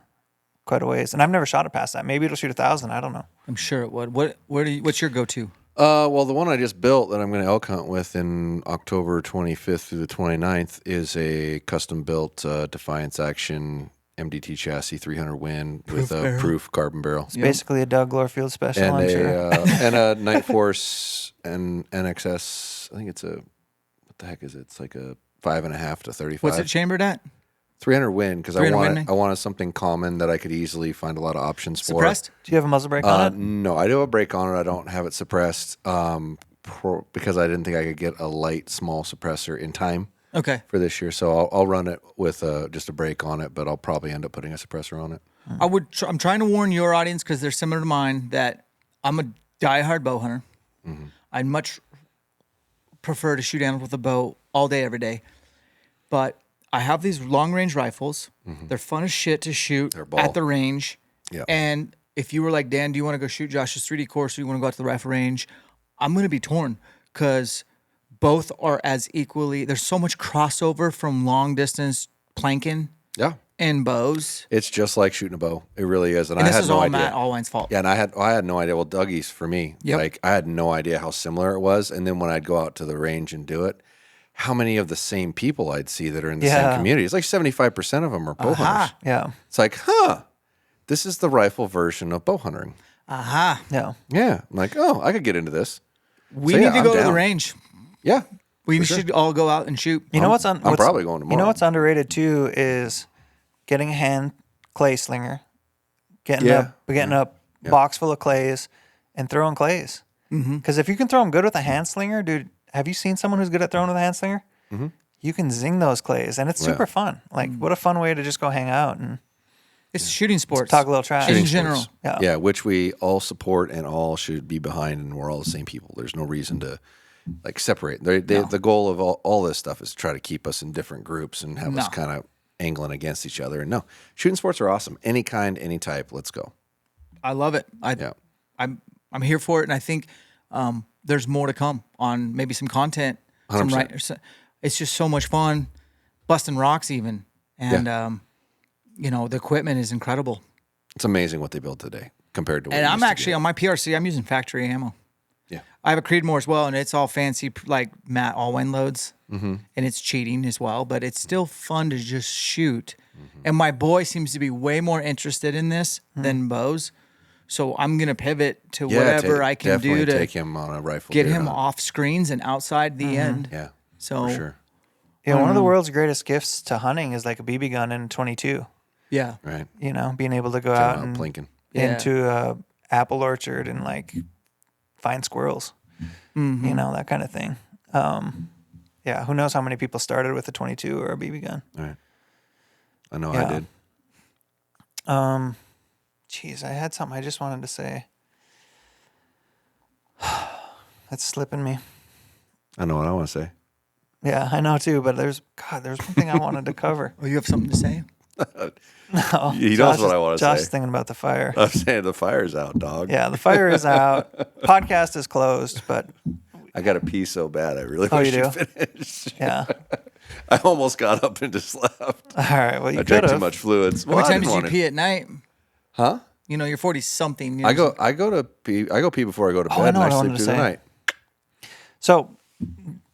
quite a ways. And I've never shot it past that. Maybe it'll shoot 1,000. I don't know. I'm sure it would. What's your go-to? Well, the one I just built that I'm going to elk hunt with in October 25th through the 29th is a custom-built Defiance Action MDT chassis 300 Win with a proof carbon barrel. It's basically a Doug Glorfield special, And I'm sure. and a Night Force and NXS. I think it's what the heck is it? It's like a 5.5 to 35. What's it chambered at? 300 Win because I 300 Win? wanted something common that I could easily find a lot of options for. Suppressed? Do you have a muzzle brake on it? No, I do have a brake on it. I don't have it suppressed because I didn't think I could get a light, small suppressor in time Okay. for this year. So I'll run it with just a brake on it, but I'll probably end up putting a suppressor on it. I'm trying to warn your audience because they're similar to mine that I'm a diehard bow hunter. I'd much prefer to shoot animals with a bow all day, every day. But I have these long range rifles. They're fun as shit to shoot ball. at the range. Yeah. And if you were like, Dan, do you want to go shoot Josh's 3D course or you want to go out to the rifle range? I'm going to be torn because both are as equally, there's so much crossover from long distance planking Yeah. and bows. It's just like shooting a bow. It really is. And And I this had is no all idea. Matt Allwine's fault. Yeah, and I had no idea. Well, Dougie's for me. Yep. Like I had no idea how similar it was. And then when I'd go out to the range and do it, how many of the same people I'd see that are in the Yeah. same community. It's like 75% of them are bow hunters. Yeah. It's like, this is the rifle version of bow hunting. Aha. Yeah. Yeah. I'm like, oh, I could get into this. We So, need yeah, to I'm go to the down. range. Yeah. We for sure. should all go out and shoot. You know I'm probably going You know tomorrow. what's underrated too is getting a hand clay slinger, getting Yeah. a box full of clays, and throwing clays. Because if you can throw them good with a hand slinger, dude, have you seen someone who's good at throwing with a hand slinger? Mm-hmm. You can zing those clays, and it's super fun. Like, what a fun way to just go hang out and It's shooting sports. talk a little trash. in general. Yeah. which we all support and all should be behind, and we're all the same people. There's no reason to like separate. The goal of all this stuff is to try to keep us in different groups and have us kind of angling against each other. And no, shooting sports are awesome. Any kind, any type. Let's go. I love it. I'm here for it, and I think there's more to come on maybe some content. 100%. It's just so much fun, busting rocks even, and the equipment is incredible. It's amazing what they build today compared to what And we I'm used to actually get. on my PRC. I'm using factory ammo. Yeah. I have a Creedmoor as well, and it's all fancy like matte all-wind loads, and it's cheating as well, but it's still fun to just shoot. And my boy seems to be way more interested in this than Bo's, so I'm gonna pivot to whatever I can do to take him on a rifle. get deer him hunt. off screens and outside the end. Yeah, So for sure. Yeah, one of the world's greatest gifts to hunting is like a BB gun in 22. yeah, Right. You know, being able to go out and Plinking. into a apple orchard and like find squirrels, you know, that kind of thing. Yeah, who knows how many people started with a 22 or a BB gun. All right. I know Yeah. I did. Geez, I had something I just wanted to say. It's slipping me. I know what I want to say. Yeah, I know too, but there's one thing I wanted to cover. Oh, you have something to say? No, He knows what I want to Josh say. is thinking about the fire. I'm saying the fire's out, dog. Yeah, the fire is out. Podcast is closed, but I got to pee so bad. I really Oh, wish you you do? finished. yeah. I almost got up and just left. All right. Well, you I could drank too have. much fluids. How many I times didn't did you want pee at night? Huh? You know, you're 40 something. I go to pee. I go pee before I go to bed, I know and what I I wanted sleep to through the say. night. So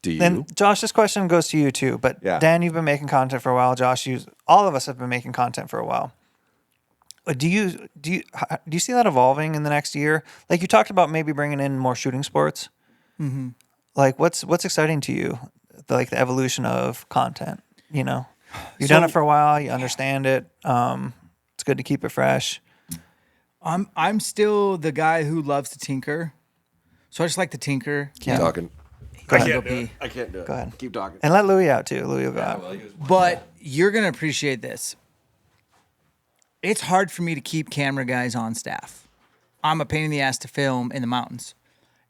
Do you? then, Josh, this question goes to you too. But Yeah. Dan, you've been making content for a while. Josh, all of us have been making content for a while. Do you see that evolving in the next year? Like you talked about maybe bringing in more shooting sports. Mm-hmm. Like what's exciting to you? The evolution of content. You know, you've done it for a while. You understand it. It's good to keep it fresh. I'm still the guy who loves to tinker, so I just like to tinker. Keep talking. Go I ahead. can't do it. I can't do it. Go ahead. Keep talking. And let Louie out too. Louie will go out. But you're gonna appreciate this. It's hard for me to keep camera guys on staff. I'm a pain in the ass to film in the mountains.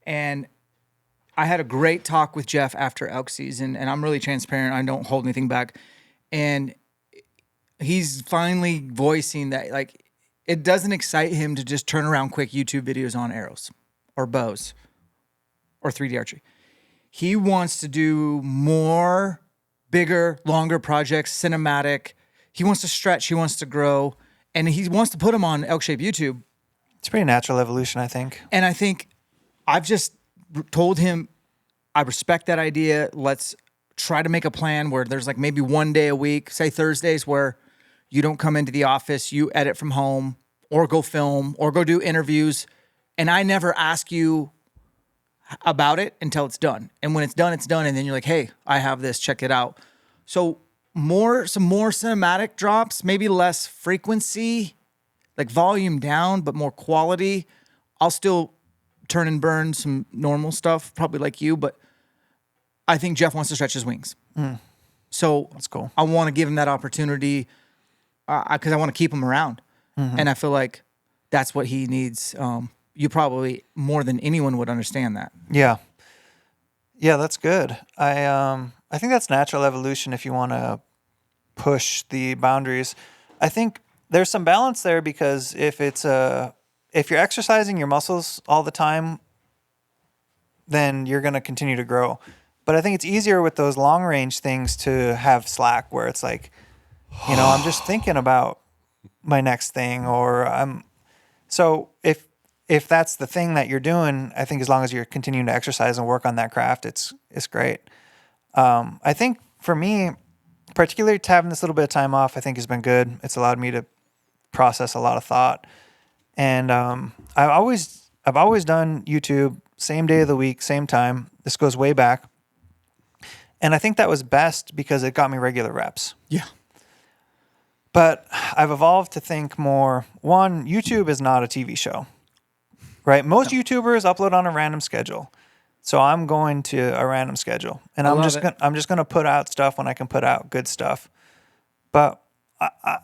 And I had a great talk with Jeff after elk season, and I'm really transparent. I don't hold anything back. And he's finally voicing that, like, it doesn't excite him to just turn around quick YouTube videos on arrows or bows or 3D archery. He wants to do more, bigger, longer projects, cinematic. He wants to stretch. He wants to grow. And he wants to put them on ElkShape YouTube. It's pretty natural evolution, I think. And I think I've just told him, I respect that idea. Let's try to make a plan where there's like maybe one day a week, say Thursdays, where you don't come into the office, you edit from home or go film or go do interviews. And I never ask you about it until it's done. And when it's done, it's done. And then you're like, hey, I have this, check it out. So some more cinematic drops, maybe less frequency, like volume down, but more quality. I'll still turn and burn some normal stuff, probably like you, but I think Jeff wants to stretch his wings. So That's cool. I want to give him that opportunity because I want to keep him around. And I feel like that's what he needs. You probably more than anyone would understand that. Yeah. Yeah, that's good. I think that's natural evolution if you want to push the boundaries. I think there's some balance there because if you're exercising your muscles all the time, then you're going to continue to grow. But I think it's easier with those long range things to have slack where it's like, you know, I'm just thinking about my next thing so if that's the thing that you're doing, I think as long as you're continuing to exercise and work on that craft, it's great. I think for me, particularly having this little bit of time off, I think has been good. It's allowed me to process a lot of thought. And I've always done YouTube, same day of the week, same time. This goes way back. And I think that was best because it got me regular reps. Yeah. But I've evolved to think more, YouTube is not a TV show, right? Most YouTubers upload on a random schedule. So I'm going to a random schedule, and I'm just gonna put out stuff when I can put out good stuff. But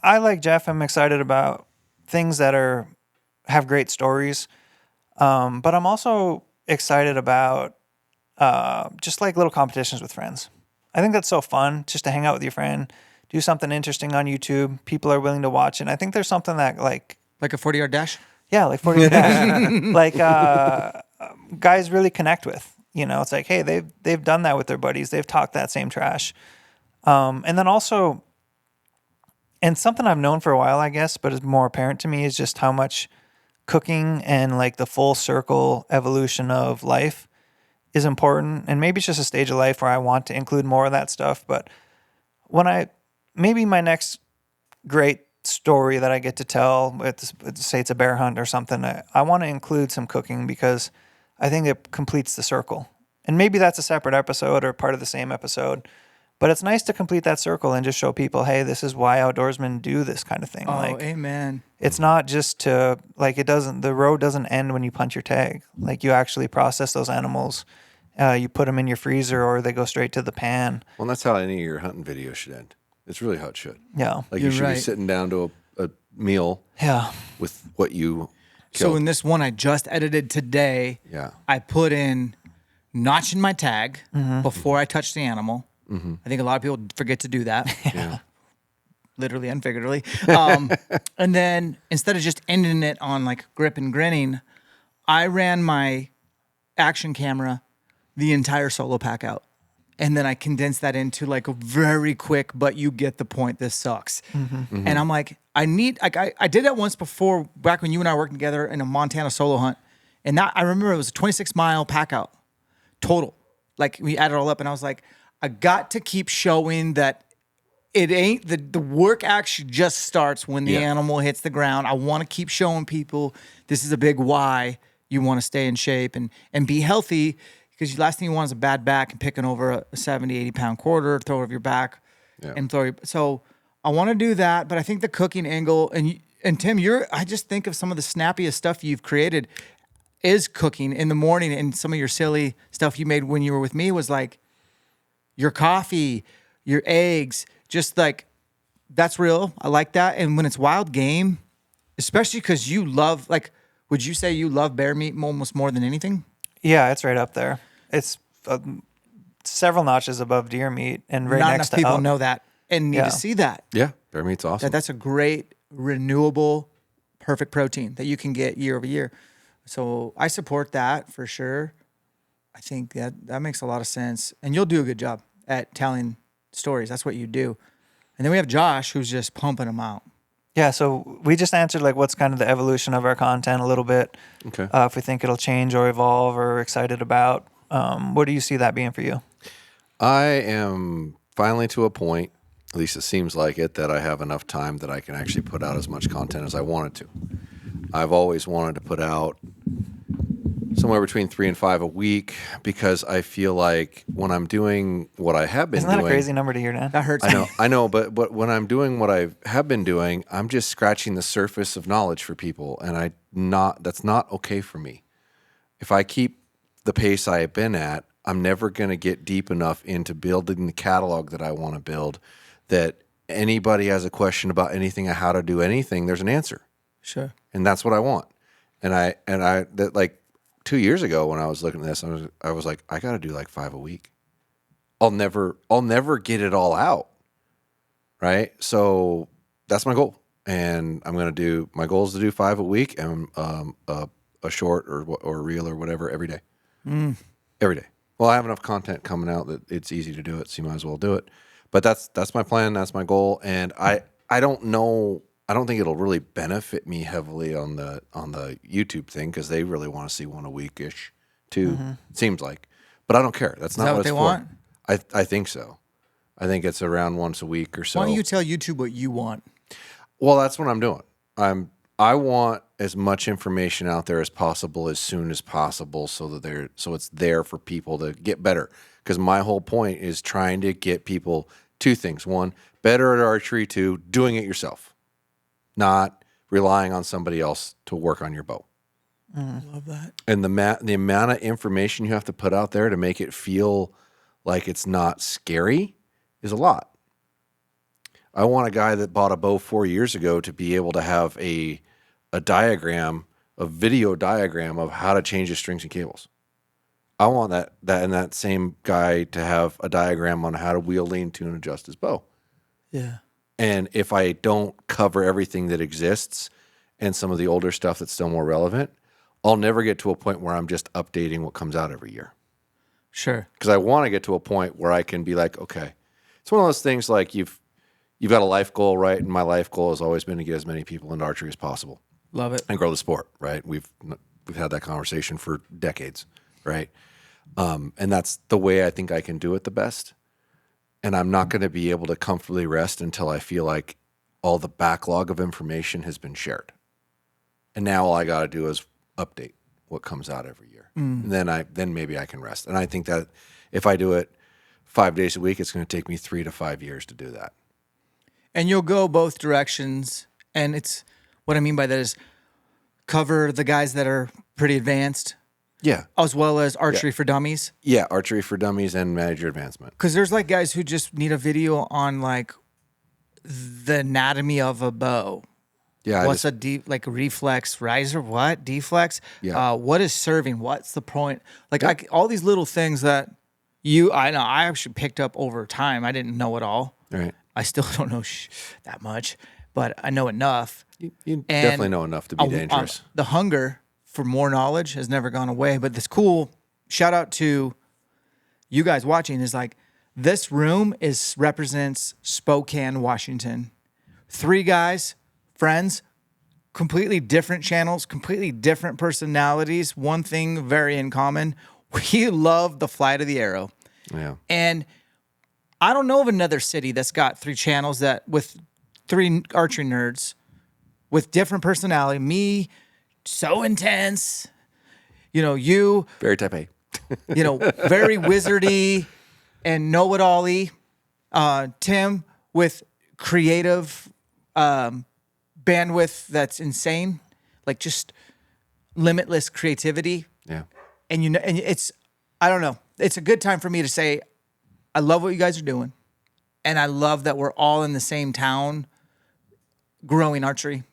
I like Jeff. I'm excited about things that have great stories. But I'm also excited about just like little competitions with friends. I think that's so fun just to hang out with your friend, do something interesting on YouTube. People are willing to watch it. And I think there's something that like Like a 40-yard dash? yeah, like 40 dash, like guys really connect with. You know, it's like, hey, they've done that with their buddies. They've talked that same trash. And then also, and something I've known for a while, I guess, but is more apparent to me is just how much cooking and like the full circle evolution of life is important. And maybe it's just a stage of life where I want to include more of that stuff. But maybe my next great story that I get to tell, say it's a bear hunt or something, I want to include some cooking because I think it completes the circle. And maybe that's a separate episode or part of the same episode. But it's nice to complete that circle and just show people, hey, this is why outdoorsmen do this kind of thing. Oh, like, amen. It's not just to, like, the road doesn't end when you punch your tag. Like, you actually process those animals. You put them in your freezer or they go straight to the pan. Well, that's how any of your hunting videos should end. It's really how it should. Yeah. Like You're you should right. be sitting down to a meal Yeah. with what you So killed. in this one I just edited today, Yeah. I put in notching my tag before I touch the animal. I think a lot of people forget to do that. Yeah. Literally and figuratively. And then instead of just ending it on like grip and grinning, I ran my action camera the entire solo pack out. And then I condensed that into like a very quick, but you get the point, this sucks. And I'm like, I did that once before, back when you and I were working together in a Montana solo hunt. And that, I remember it was a 26-mile pack out total. Like we added it all up and I was like, I got to keep showing that it ain't the work actually just starts when the animal hits the ground. I want to keep showing people this is a big why you want to stay in shape and be healthy, because the last thing you want is a bad back and picking over a 70, 80 pound quarter, throw it over your back and throw your, so I want to do that. But I think the cooking angle and Tim, I just think of some of the snappiest stuff you've created is cooking in the morning, and some of your silly stuff you made when you were with me was like, your coffee, your eggs, just like, that's real. I like that. And when it's wild game, especially because you love, like, would you say you love bear meat almost more than anything? Yeah, it's right up there. It's several notches above deer meat and right Not next enough to people elk. know that and need Yeah. to see that. Yeah. Bear meat's awesome. That's a great, renewable, perfect protein that you can get year over year. So I support that for sure. I think that makes a lot of sense. And you'll do a good job at telling stories. That's what you do. And then we have Josh, who's just pumping them out. Yeah, so we just answered like what's kind of the evolution of our content a little bit. Okay. If we think it'll change or evolve or we're excited about. What do you see that being for you? I am finally to a point, at least it seems like it, that I have enough time that I can actually put out as much content as I wanted to. I've always wanted to put out somewhere between 3 and 5 a week because I feel like when I'm doing what I have been Isn't that doing, a crazy number to hear, Dan? That hurts. I know, but when I'm doing what I have been doing, I'm just scratching the surface of knowledge for people, and that's not okay for me. If I keep the pace I have been at, I'm never going to get deep enough into building the catalog that I want to build, that anybody has a question about anything or how to do anything, there's an answer. Sure. And that's what I want. And I that like 2 years ago when I was looking at this, I was like, I got to do like 5 a week. I'll never get it all out. Right. So that's my goal. And my goal is to do 5 a week and a short or a reel or whatever every day. Every day. Well, I have enough content coming out that it's easy to do it, so you might as well do it. But that's my plan. That's my goal. And I don't know. I don't think it'll really benefit me heavily on the YouTube thing because they really want to see 1 a week-ish too. It seems like, but I don't care. That's not that what what it's they for. want? I think so. I think it's around once a week or so. Why don't you tell YouTube what you want? Well, that's what I'm doing. I want as much information out there as possible as soon as possible so it's there for people to get better. Because my whole point is trying to get people 2 things. 1, better at archery. 2, doing it yourself. Not relying on somebody else to work on your bow. Love that. And the amount of information you have to put out there to make it feel like it's not scary is a lot. I want a guy that bought a bow 4 years ago to be able to have a diagram, a video diagram of how to change his strings and cables. I want that same guy to have a diagram on how to wheel, lean, tune, adjust his bow. Yeah. And if I don't cover everything that exists and some of the older stuff that's still more relevant, I'll never get to a point where I'm just updating what comes out every year. Sure. Because I want to get to a point where I can be like, okay, it's one of those things like you've got a life goal, right? And my life goal has always been to get as many people into archery as possible. Love it. And grow the sport, right? We've had that conversation for decades, right? And that's the way I think I can do it the best. And I'm not going to be able to comfortably rest until I feel like all the backlog of information has been shared. And now all I got to do is update what comes out every year. And then maybe I can rest. And I think that if I do it 5 days a week, it's going to take me 3 to 5 years to do that. And you'll go both directions. And it's what I mean by that is cover the guys that are pretty advanced, Yeah. as well as archery for dummies. Yeah, archery for dummies and manage your advancement. Because there's like guys who just need a video on like the anatomy of a bow. Yeah. What's a reflex riser? What deflex? Yeah. What is serving? What's the point? Like all these little things that I know I actually picked up over time. I didn't know it all. Right. I still don't know that much, but I know enough. You definitely know enough to be dangerous. The hunger for more knowledge has never gone away. But this cool shout out to you guys watching is like this room represents Spokane, Washington. 3 guys, friends, completely different channels, completely different personalities. One thing very in common: we love the flight of the arrow. Yeah. And I don't know of another city that's got 3 channels that with 3 archery nerds with different personality. Me, so intense. You Very type A. very wizardy and know-it-all-y. Tim with creative bandwidth that's insane, like just limitless creativity. Yeah. And it's, I don't know. It's a good time for me to say, I love what you guys are doing. And I love that we're all in the same town growing archery,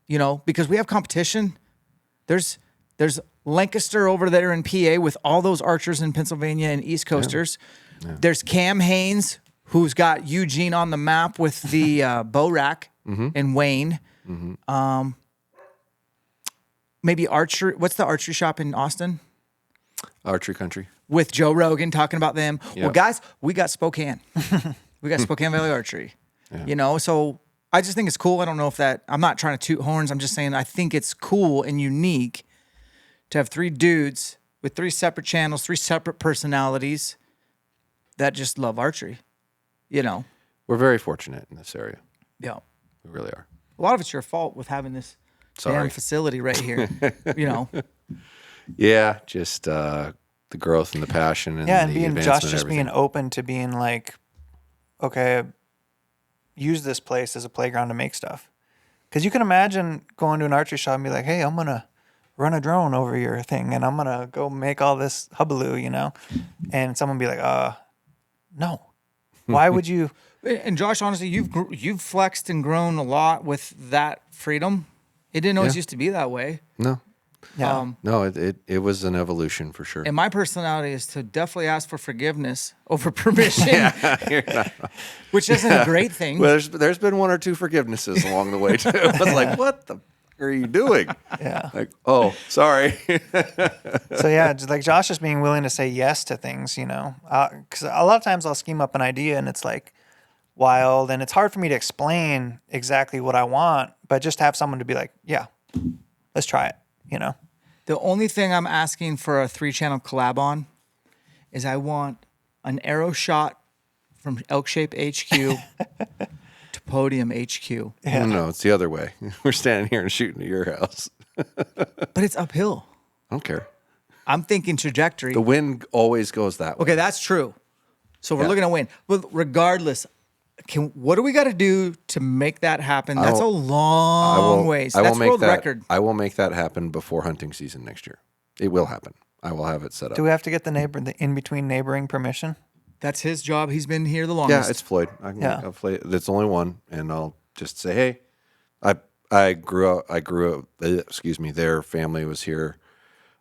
because we have competition. There's Lancaster over there in PA with all those archers in Pennsylvania and East Coasters. Yeah. There's Cam Haynes, who's got Eugene on the map with the bow rack and Wayne. Mm-hmm. Maybe archery. What's the archery shop in Austin? Archery Country. With Joe Rogan talking about them. Yep. Well, guys, we got Spokane. We got Spokane Valley Archery. Yeah. So I just think it's cool. I don't know if I'm not trying to toot horns. I'm just saying I think it's cool and unique to have 3 dudes with 3 separate channels, 3 separate personalities that just love archery. We're very fortunate in this area. Yeah. We really are. A lot of it's your fault with having this damn facility right here. Yeah, just the growth and the passion and and the being advancement Josh just and being everything. open to being like, okay, use this place as a playground to make stuff. Because you can imagine going to an archery shop and be like, hey, I'm gonna run a drone over your thing and I'm gonna go make all this hullabaloo, and someone be like, no, why would you? And Josh, honestly, you've flexed and grown a lot with that freedom. It didn't always used to be that way. No. Yeah. No, it was an evolution for sure. And my personality is to definitely ask for forgiveness over permission, which isn't a great thing. Well, there's been 1 or 2 forgivenesses along the way too. I was like, what the are you doing? Yeah. Like, oh, sorry. So yeah, just like Josh is being willing to say yes to things, because a lot of times I'll scheme up an idea and it's like wild and it's hard for me to explain exactly what I want, but just have someone to be like, yeah, let's try it. The only thing I'm asking for a 3-channel collab on is I want an arrow shot from ElkShape HQ to Podium HQ. Yeah. No, it's the other way. We're standing here and shooting at your house. But it's uphill. I don't care. I'm thinking trajectory. The wind always goes that way. Okay, that's true. So we're looking at wind. But regardless, What do we got to do to make that happen? That's a long ways. That's world record. I will make that happen before hunting season next year. It will happen. I will have it set up. Do we have to get the in-between neighboring permission? That's his job. He's been here the Yeah, longest. it's Floyd. I'll Floyd. It's only one, and I'll just say, hey, I grew up. Excuse me. Their family was here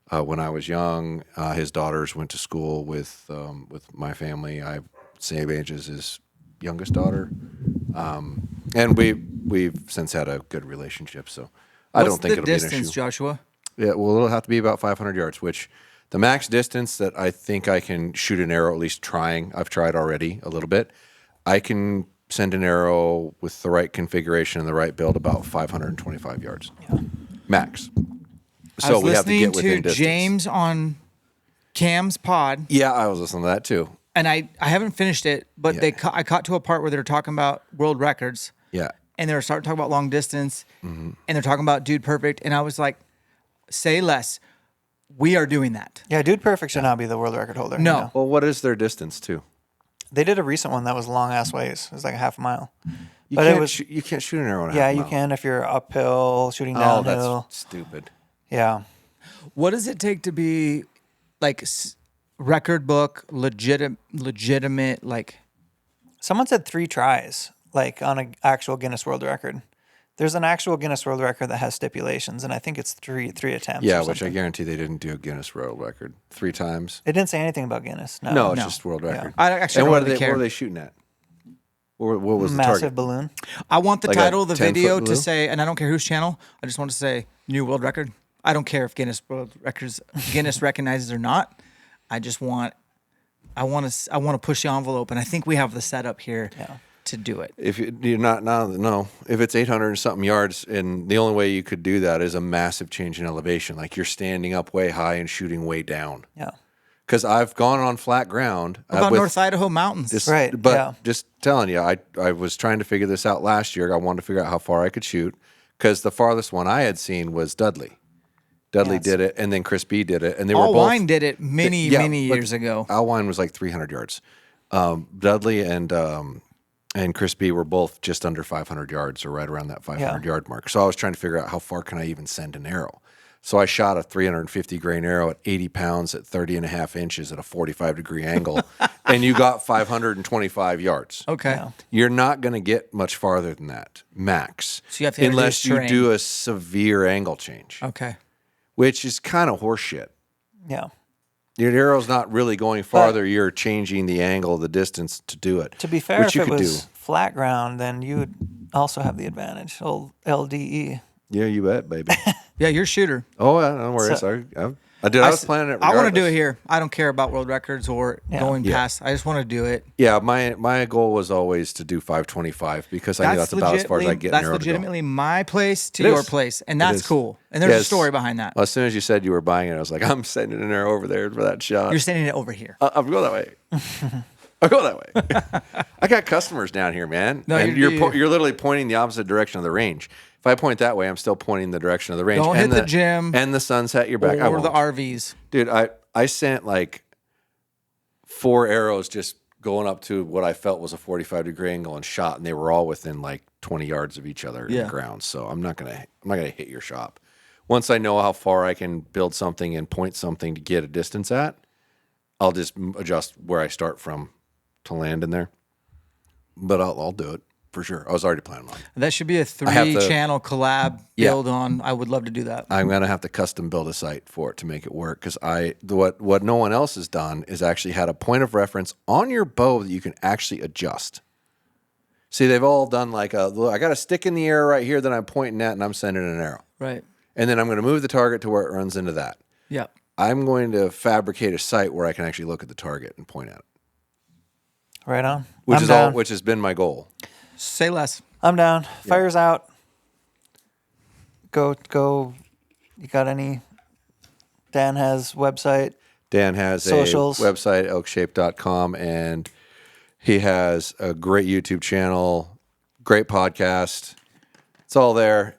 when I was young. His daughters went to school with my family. I same age as his youngest daughter, and we've since had a good relationship. So I don't think it'll be an issue. What's the distance, Joshua? Yeah, well, it'll have to be about 500 yards, which the max distance that I think I can shoot an arrow, at least trying, I've tried already a little bit. I can send an arrow with the right configuration and the right build about 525 yards. Yeah. Max. So we have to get within distance. James on Cam's pod. Yeah, I was listening to that too. And I haven't finished it, but I caught to a part where they were talking about world records. Yeah. And they were starting to talk about long distance. And they're talking about Dude Perfect. And I was like, say less. We are doing that. Yeah, Dude Perfect should not be the world record holder. No. You know? Well, what is their distance too? They did a recent one that was long ass ways. It was like a half a mile. You can't shoot an arrow in a half Yeah, mile. you can if you're uphill, shooting downhill. That's stupid. Yeah. What does it take to be like record book, legitimate, like... Someone said 3 tries, like on an actual Guinness World Record. There's an actual Guinness World Record that has stipulations, and I think it's three attempts. Yeah, which I guarantee they didn't do a Guinness World Record 3 times. It didn't say anything about Guinness. No, it's just world record. I actually and don't really care. What were they shooting at? What was the Massive target? balloon. I want the Like a title of the 10-foot video to balloon? say, and I don't care whose channel, I just want to say new world record. I don't care if Guinness recognizes or not. I want to push the envelope, and I think we have the setup here to do it. If you're not now, if it's 800 and something yards, and the only way you could do that is a massive change in elevation, like you're standing up way high and shooting way down. Yeah. Because I've gone on flat ground. What about North Idaho mountains? Right, But yeah. just telling you, I was trying to figure this out last year. I wanted to figure out how far I could shoot because the farthest one I had seen was Dudley. Dudley did it, and then Chris B did it, and they were both. Wine did it many years ago. Al Wine was like 300 yards. Dudley and Chris B were both just under 500 yards, or right around that 500 yard mark. So I was trying to figure out how far can I even send an arrow. So I shot a 350 grain arrow at 80 pounds at 30 and a half inches at a 45-degree angle, and you got 525 yards. Okay. Yeah. You're not going to get much farther than that, max. So you have to unless you terrain. do a severe angle change, Okay. which is kind of horseshit. Yeah. Your arrow's not really going farther. You're changing the angle, the distance to do it. To be fair, which if you it could was flat ground, then you would also have the advantage. Old LDE. Yeah, you bet, baby. Yeah, you're a shooter. Oh, yeah, don't worry. So- Sorry. I was planning it I want to do regardless. it here. I don't care about world records or going past. I just want to do it. Yeah, my goal was always to do 525 because I knew that's about as far as I get in That's arrow to go. legitimately my place to It your is. place, and It that's is. cool. And there's a Yes. story behind that. Well, as soon as you said you were buying it, I was like, I'm sending an arrow over there for that shot. You're sending it over here. I'll go that way. I'll go that way. I got customers down here, man. No, and you're you're literally pointing the opposite direction of the range. If I point that way, I'm still pointing the direction of the range. Don't and hit the gym and the sun's at your back. I or won't. the RVs. Dude, I sent like 4 arrows just going up to what I felt was a 45-degree angle and shot, and they were all within like 20 yards of each other in the ground. So I'm not gonna hit your shop. Once I know how far I can build something and point something to get a distance at, I'll just adjust where I start from to land in there. But I'll do it for sure. I was already planning on it. That should be a have to- 3-channel collab Yeah. build on. I would love to do that. I'm gonna have to custom build a site for it to make it work because what no one else has done is actually had a point of reference on your bow that you can actually adjust. See, they've all done like I got a stick in the air right here that I'm pointing at and I'm sending an arrow, Right. and then I'm going to move the target to where it runs into that. Yeah. I'm going to fabricate a site where I can actually look at the target and point at it, Right on. which I'm down. which has been my goal. Say less. I'm down. Fire's out. Go. You got any? Dan has website. Dan has Socials. a website, ElkShape.com, and he has a great YouTube channel, great podcast. It's all there.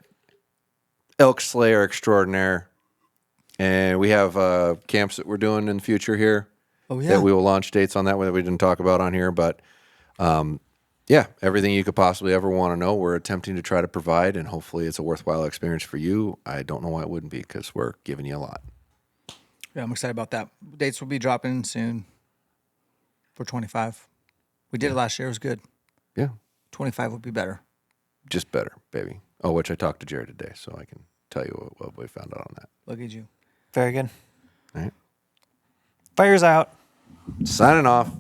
Elk Slayer Extraordinaire. And we have camps that we're doing in the future here. Oh, yeah. That we will launch dates on that we didn't talk about on here. But Yeah, everything you could possibly ever want to know, we're attempting to try to provide, and hopefully it's a worthwhile experience for you. I don't know why it wouldn't be, because we're giving you a lot. Yeah, I'm excited about that. Dates will be dropping soon for 25. We did it last year. It was good. Yeah, 25 would be better. just better, baby. Oh, which I talked to Jared today, so I can tell you what we found out on that. Look at you. Very good. All right. Fire's out. Signing off.